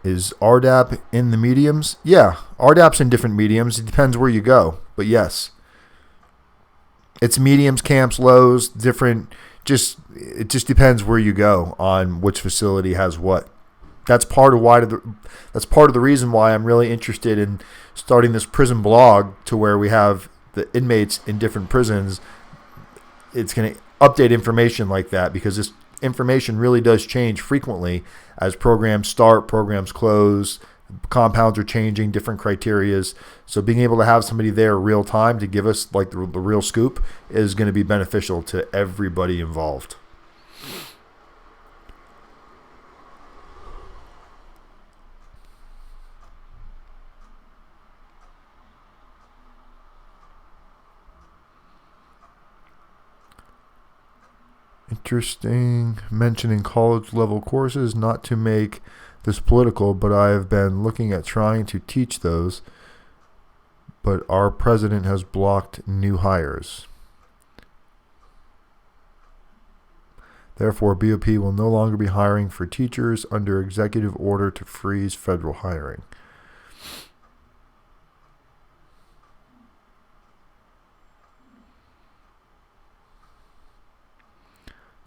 Is RDAP in the mediums? Yeah, RDAP's in different mediums. It depends where you go, but yes. It's mediums, camps, lows, different. It just depends where you go on which facility has what. That's part of the reason why I'm really interested in starting this prison blog, to where we have the inmates in different prisons. It's going to update information like that, because this information really does change frequently as programs start, programs close, compounds are changing, different criterias. So being able to have somebody there real time to give us like the real scoop is going to be beneficial to everybody involved. Interesting. Mentioning college level courses, not to make this political, but I have been looking at trying to teach those, but our president has blocked new hires. Therefore, BOP will no longer be hiring for teachers under executive order to freeze federal hiring.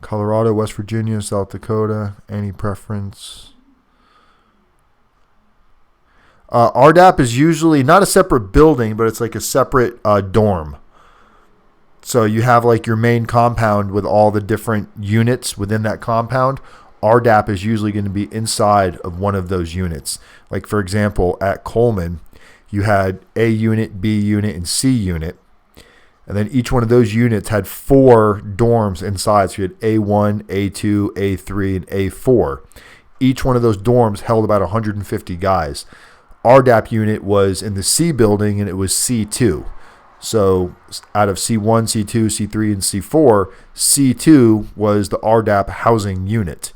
Colorado, West Virginia, South Dakota, any preference? RDAP is usually not a separate building, but it's like a separate dorm. So you have like your main compound with all the different units within that compound. RDAP is usually going to be inside of one of those units. Like, for example, at Coleman, you had A unit, B unit, and C unit. And then each one of those units had 4 dorms inside. So you had A1, A2, A3, and A4. Each one of those dorms held about 150 guys. RDAP unit was in the C building, and it was C2. So out of C1, C2, C3, and C4, C2 was the RDAP housing unit.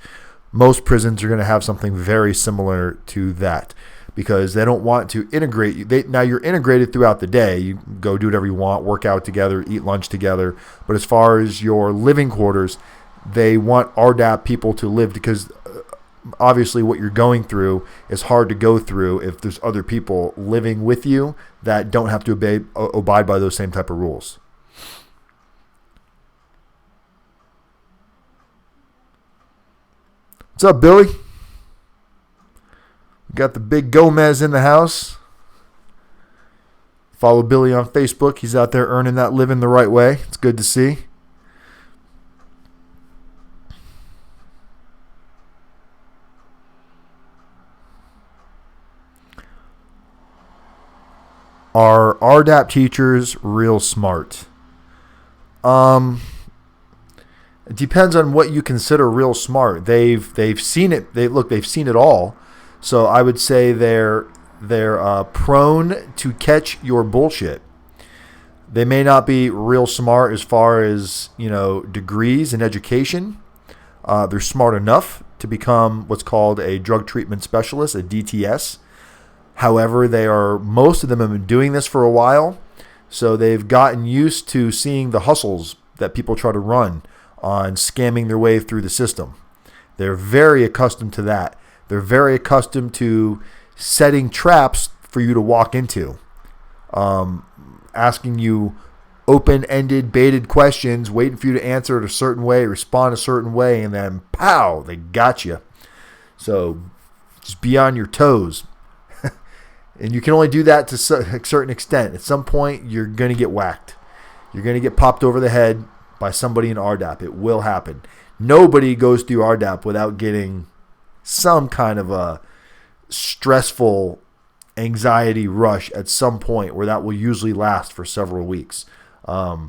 Most prisons are going to have something very similar to that, because they don't want to integrate you. Now you're integrated throughout the day. You go do whatever you want, work out together, eat lunch together. But as far as your living quarters, they want RDAP people to live, because obviously what you're going through is hard to go through if there's other people living with you that don't have to abide by those same type of rules. What's up, Billy? Got the big Gomez in the house. Follow Billy on Facebook. He's out there earning that living the right way. It's good to see. Are RDAP teachers real smart? It depends on what you consider real smart. They've seen it. They've seen it all. So I would say they're They're prone to catch your bullshit. They may not be real smart as far as, degrees in education. They're smart enough to become what's called a drug treatment specialist, a DTS. However, most of them have been doing this for a while, so they've gotten used to seeing the hustles that people try to run on scamming their way through the system. They're very accustomed to that. They're very accustomed to setting traps for you to walk into, asking you open-ended, baited questions, waiting for you to answer it a certain way, respond a certain way, and then, pow, they got you. So just be on your toes. And you can only do that to a certain extent. At some point, you're going to get whacked. You're going to get popped over the head by somebody in RDAP. It will happen. Nobody goes through RDAP without getting some kind of a stressful anxiety rush at some point, where that will usually last for several weeks. I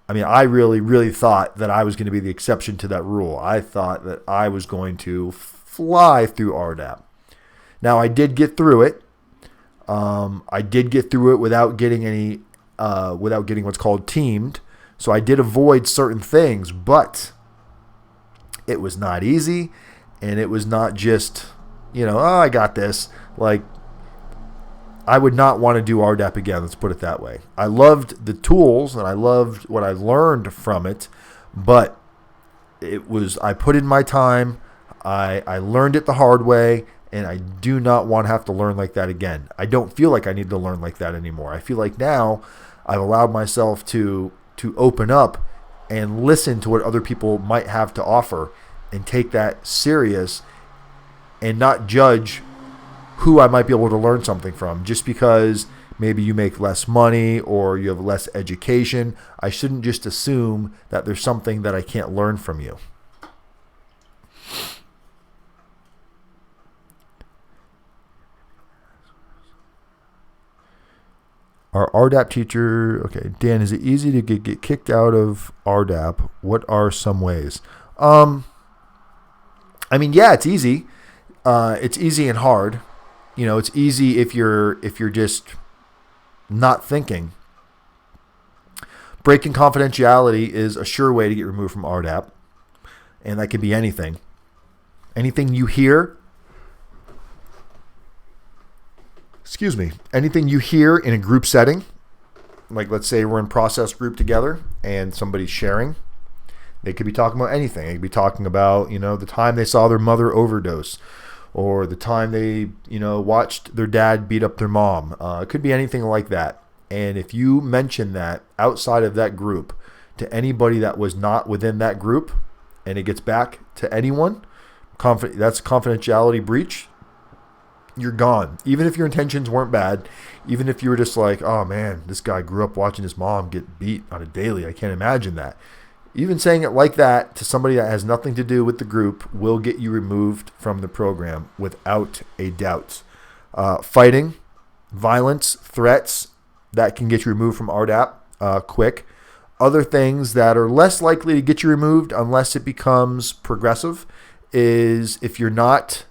really, really thought that I was going to be the exception to that rule. I thought that I was going to fly through RDAP. Now, I did get through it. I did get through it without getting what's called teamed. So I did avoid certain things, but it was not easy, and it was not just, I got this. Like, I would not want to do RDAP again, let's put it that way. I loved the tools, and I loved what I learned from it, but I put in my time, I learned it the hard way, and I do not want to have to learn like that again. I don't feel like I need to learn like that anymore. I feel like now I've allowed myself to open up and listen to what other people might have to offer and take that serious and not judge who I might be able to learn something from just because maybe you make less money or you have less education. I shouldn't just assume that there's something that I can't learn from you. Our RDAP teacher, okay, Dan, is it easy to get kicked out of RDAP? What are some ways? Yeah, it's easy. It's easy and hard. It's easy if you're just not thinking. Breaking confidentiality is a sure way to get removed from RDAP, and that could be anything. Anything you hear. Anything you hear in a group setting, like let's say we're in process group together and somebody's sharing, they could be talking about anything. They could be talking about, the time they saw their mother overdose or the time they, watched their dad beat up their mom. It could be anything like that. And if you mention that outside of that group to anybody that was not within that group and it gets back to anyone, that's a confidentiality breach. You're gone. Even if your intentions weren't bad, even if you were just like, oh man, this guy grew up watching his mom get beat on a daily. I can't imagine that. Even saying it like that to somebody that has nothing to do with the group will get you removed from the program without a doubt. Fighting, violence, threats, that can get you removed from RDAP quick. Other things that are less likely to get you removed unless it becomes progressive is if you're not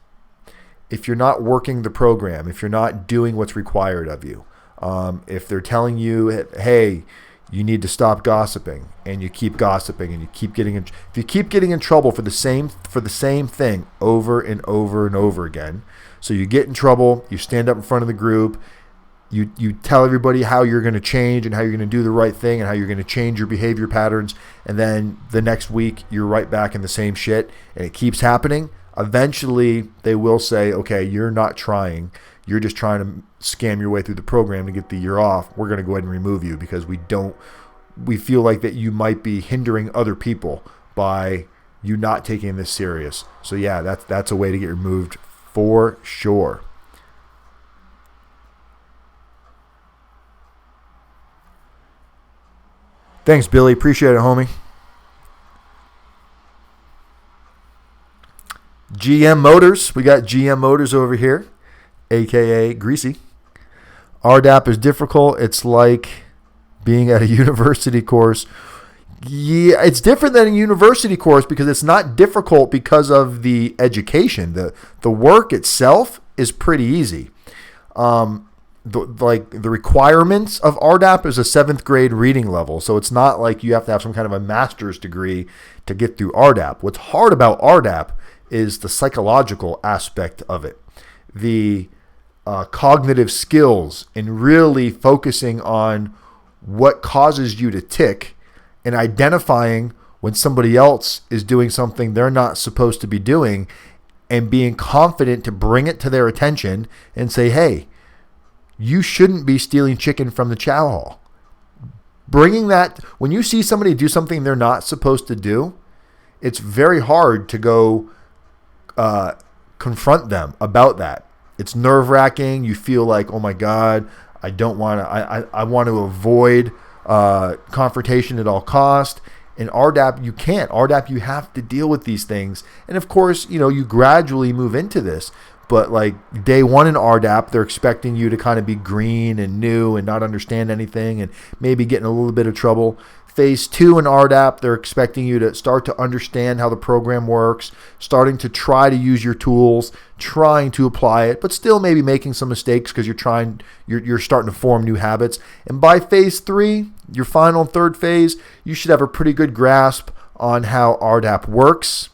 working the program, if you're not doing what's required of you, if they're telling you, hey, you need to stop gossiping, and you keep gossiping, and if you keep getting in trouble for the same thing over and over and over again, so you get in trouble, you stand up in front of the group, you tell everybody how you're going to change and how you're going to do the right thing and how you're going to change your behavior patterns, and then the next week you're right back in the same shit, and it keeps happening. Eventually, they will say, okay, you're not trying. You're just trying to scam your way through the program to get the year off. We're going to go ahead and remove you because we feel like that you might be hindering other people by you not taking this serious. So yeah, that's a way to get removed for sure. Thanks, Billy. Appreciate it, homie. GM Motors. We got GM Motors over here, a.k.a. Greasy. RDAP is difficult. It's like being at a university course. Yeah, it's different than a university course because it's not difficult because of the education. The work itself is pretty easy. The requirements of RDAP is a 7th grade reading level. So it's not like you have to have some kind of a master's degree to get through RDAP. What's hard about RDAP is the psychological aspect of it. The cognitive skills and really focusing on what causes you to tick and identifying when somebody else is doing something they're not supposed to be doing and being confident to bring it to their attention and say, hey, you shouldn't be stealing chicken from the chow hall. Bringing that, when you see somebody do something they're not supposed to do, it's very hard to go confront them about that. It's nerve-wracking. You feel like, oh my God, I don't want to, I want to avoid confrontation at all cost. In RDAP, you can't. RDAP, you have to deal with these things. And of course, you gradually move into this. But like day one in RDAP, they're expecting you to kind of be green and new and not understand anything and maybe get in a little bit of trouble. Phase 2 in RDAP, they're expecting you to start to understand how the program works, starting to try to use your tools, trying to apply it, but still maybe making some mistakes because you're starting to form new habits. And by phase 3, your final third phase, you should have a pretty good grasp on how RDAP works.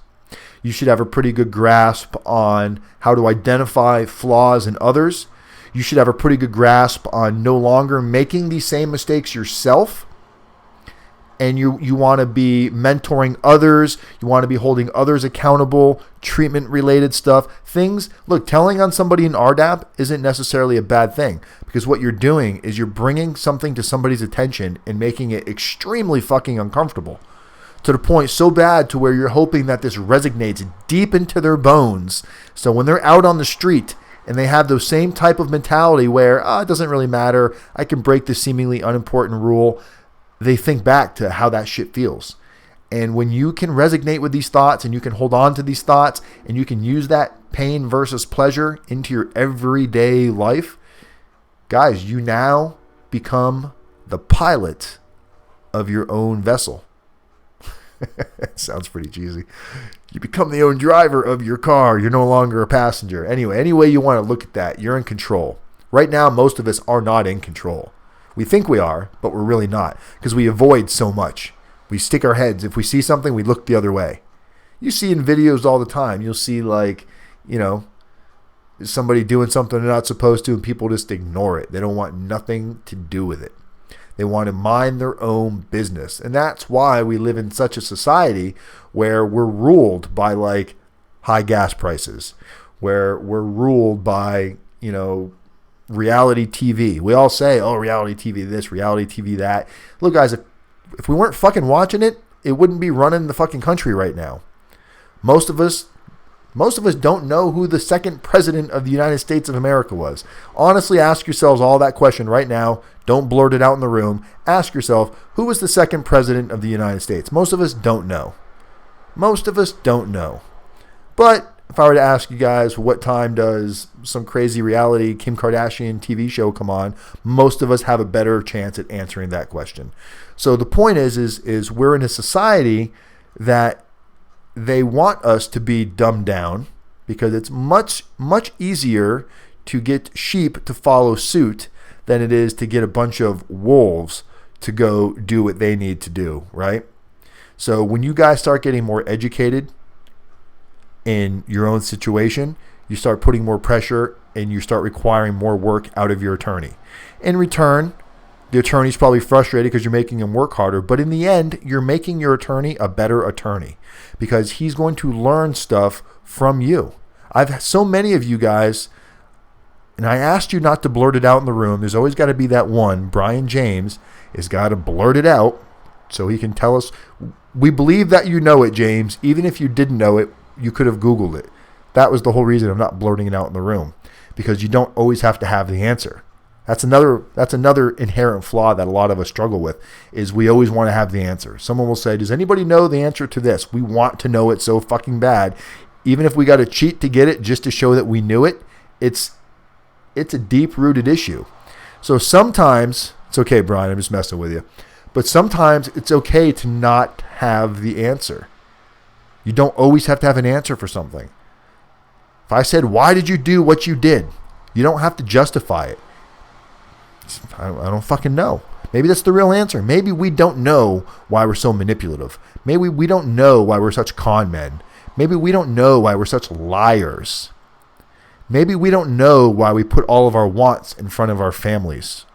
You should have a pretty good grasp on how to identify flaws in others. You should have a pretty good grasp on no longer making these same mistakes yourself. And you want to be mentoring others. You want to be holding others accountable, treatment-related stuff. Things, look, telling on somebody in RDAP isn't necessarily a bad thing because what you're doing is you're bringing something to somebody's attention and making it extremely fucking uncomfortable to the point so bad to where you're hoping that this resonates deep into their bones. So when they're out on the street and they have those same type of mentality where, it doesn't really matter, I can break this seemingly unimportant rule, they think back to how that shit feels. And when you can resonate with these thoughts and you can hold on to these thoughts and you can use that pain versus pleasure into your everyday life, guys, you now become the pilot of your own vessel. It sounds pretty cheesy. You become the own driver of your car. You're no longer a passenger. Anyway, any way you want to look at that, you're in control. Right now, most of us are not in control. We think we are, but we're really not because we avoid so much. We stick our heads. If we see something, we look the other way. You see in videos all the time, you'll see somebody doing something they're not supposed to and people just ignore it. They don't want nothing to do with it. They want to mind their own business. And that's why we live in such a society where we're ruled by high gas prices, where we're ruled by, reality TV. We all say, reality TV this, reality TV that. Look, guys, if we weren't fucking watching it, it wouldn't be running the fucking country right now. Most of us don't know who the second president of the United States of America was. Honestly, ask yourselves all that question right now. Don't blurt it out in the room. Ask yourself, who was the second president of the United States? Most of us don't know. But if I were to ask you guys what time does some crazy reality Kim Kardashian TV show come on, most of us have a better chance at answering that question. So the point is we're in a society that they want us to be dumbed down because it's much, much easier to get sheep to follow suit than it is to get a bunch of wolves to go do what they need to do, right? So when you guys start getting more educated in your own situation, you start putting more pressure and you start requiring more work out of your attorney. In return, the attorney's probably frustrated because you're making him work harder, but in the end, you're making your attorney a better attorney because he's going to learn stuff from you. I've had so many of you guys, and I asked you not to blurt it out in the room. There's always got to be that one. Brian James has got to blurt it out so he can tell us. We believe that you know it, James. Even if you didn't know it, you could have Googled it. That was the whole reason of not blurting it out in the room, because you don't always have to have the answer. That's another inherent flaw that a lot of us struggle with, is we always want to have the answer. Someone will say, does anybody know the answer to this? We want to know it so fucking bad. Even if we got to cheat to get it just to show that we knew it, it's a deep-rooted issue. So sometimes, it's okay, Brian, I'm just messing with you, but sometimes it's okay to not have the answer. You don't always have to have an answer for something. If I said, why did you do what you did? You don't have to justify it. I don't fucking know. Maybe that's the real answer. Maybe we don't know why we're so manipulative. Maybe we don't know why we're such con men. Maybe we don't know why we're such liars. Maybe we don't know why we put all of our wants in front of our families.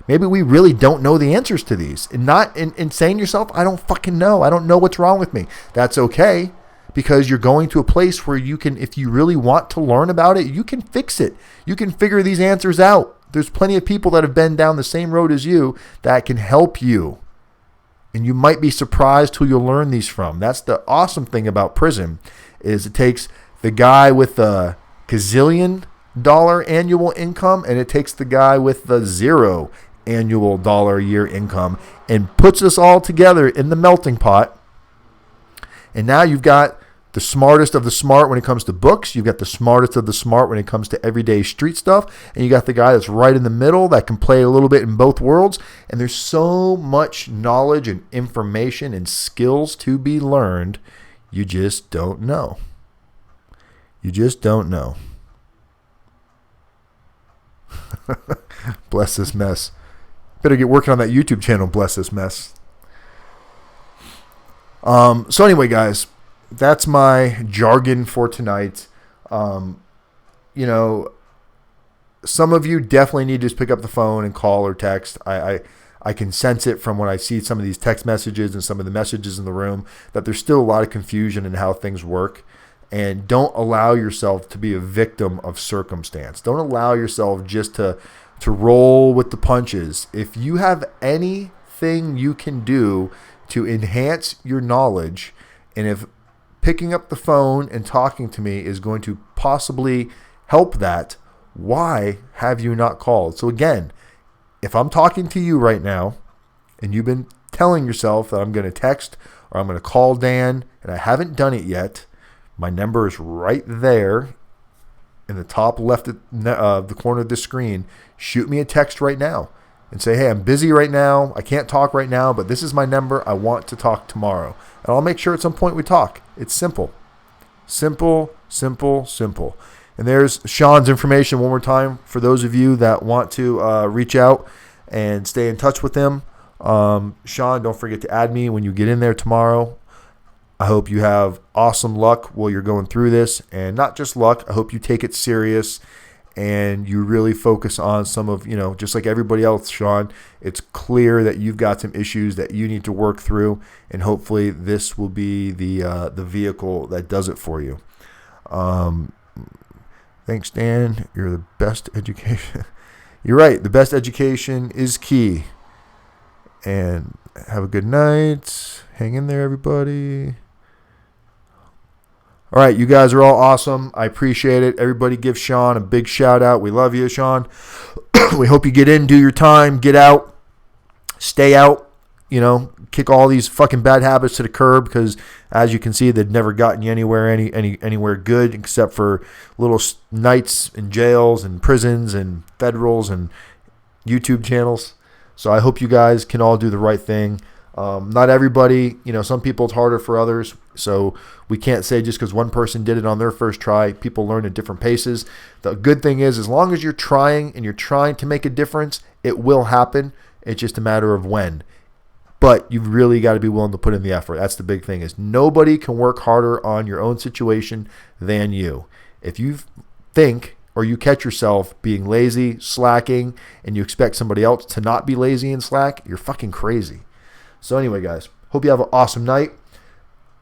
Maybe we really don't know the answers to these. And not in saying to yourself, I don't fucking know. I don't know what's wrong with me. That's okay, because you're going to a place where you can, if you really want to learn about it, you can fix it. You can figure these answers out. There's plenty of people that have been down the same road as you that can help you. And you might be surprised who you'll learn these from. That's the awesome thing about prison, is it takes the guy with the gazillion dollar annual income and it takes the guy with the $0 annual dollar a year income and puts us all together in the melting pot. And now you've got the smartest of the smart when it comes to books. You've got the smartest of the smart when it comes to everyday street stuff. And you got the guy that's right in the middle that can play a little bit in both worlds. And there's so much knowledge and information and skills to be learned. You just don't know. You just don't know. Bless this mess. Better get working on that YouTube channel, bless this mess. So anyway, guys, that's my jargon for tonight. Some of you definitely need to just pick up the phone and call or text. I can sense it from when I see some of these text messages and some of the messages in the room that there's still a lot of confusion in how things work. And don't allow yourself to be a victim of circumstance. Don't allow yourself just to roll with the punches. If you have anything you can do to enhance your knowledge, and if picking up the phone and talking to me is going to possibly help that, why have you not called? So again, if I'm talking to you right now and you've been telling yourself that I'm going to text or I'm going to call Dan and I haven't done it yet, my number is right there in the top left of the corner of the screen. Shoot me a text right now and say, hey, I'm busy right now. I can't talk right now, but this is my number. I want to talk tomorrow. And I'll make sure at some point we talk. It's simple. Simple, simple, simple. And there's Sean's information one more time for those of you that want to reach out and stay in touch with him. Sean, don't forget to add me when you get in there tomorrow. I hope you have awesome luck while you're going through this. And not just luck, I hope you take it serious and you really focus on some of, just like everybody else, Sean, it's clear that you've got some issues that you need to work through. And hopefully this will be the vehicle that does it for you. Thanks, Dan. You're the best education. You're right. The best education is key. And have a good night. Hang in there, everybody. All right, you guys are all awesome. I appreciate it. Everybody give Sean a big shout out. We love you, Sean. We hope you get in, do your time, get out, stay out, kick all these fucking bad habits to the curb, because as you can see, they've never gotten you anywhere good except for little nights in jails and prisons and federals and YouTube channels. So I hope you guys can all do the right thing. Not everybody, some people it's harder for others. So we can't say just because one person did it on their first try, people learn at different paces. The good thing is, as long as you're trying and you're trying to make a difference, it will happen. It's just a matter of when. But you've really got to be willing to put in the effort. That's the big thing, is nobody can work harder on your own situation than you. If you think or you catch yourself being lazy, slacking, and you expect somebody else to not be lazy and slack, you're fucking crazy. So anyway, guys, hope you have an awesome night.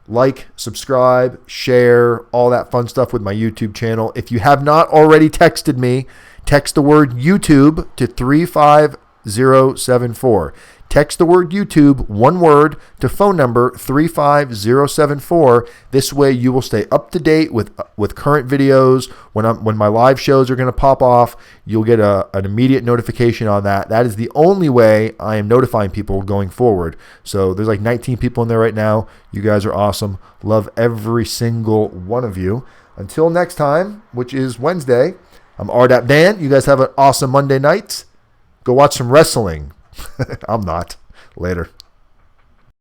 Like, subscribe, share, all that fun stuff with my YouTube channel. If you have not already texted me, text the word YouTube to 35074. Text the word YouTube, one word, to phone number 35074. This way you will stay up to date with current videos. When my live shows are going to pop off, you'll get an immediate notification on that. That is the only way I am notifying people going forward. So there's like 19 people in there right now. You guys are awesome. Love every single one of you. Until next time, which is Wednesday, I'm RDAP. You guys have an awesome Monday night. Go watch some wrestling. I'm not. Later.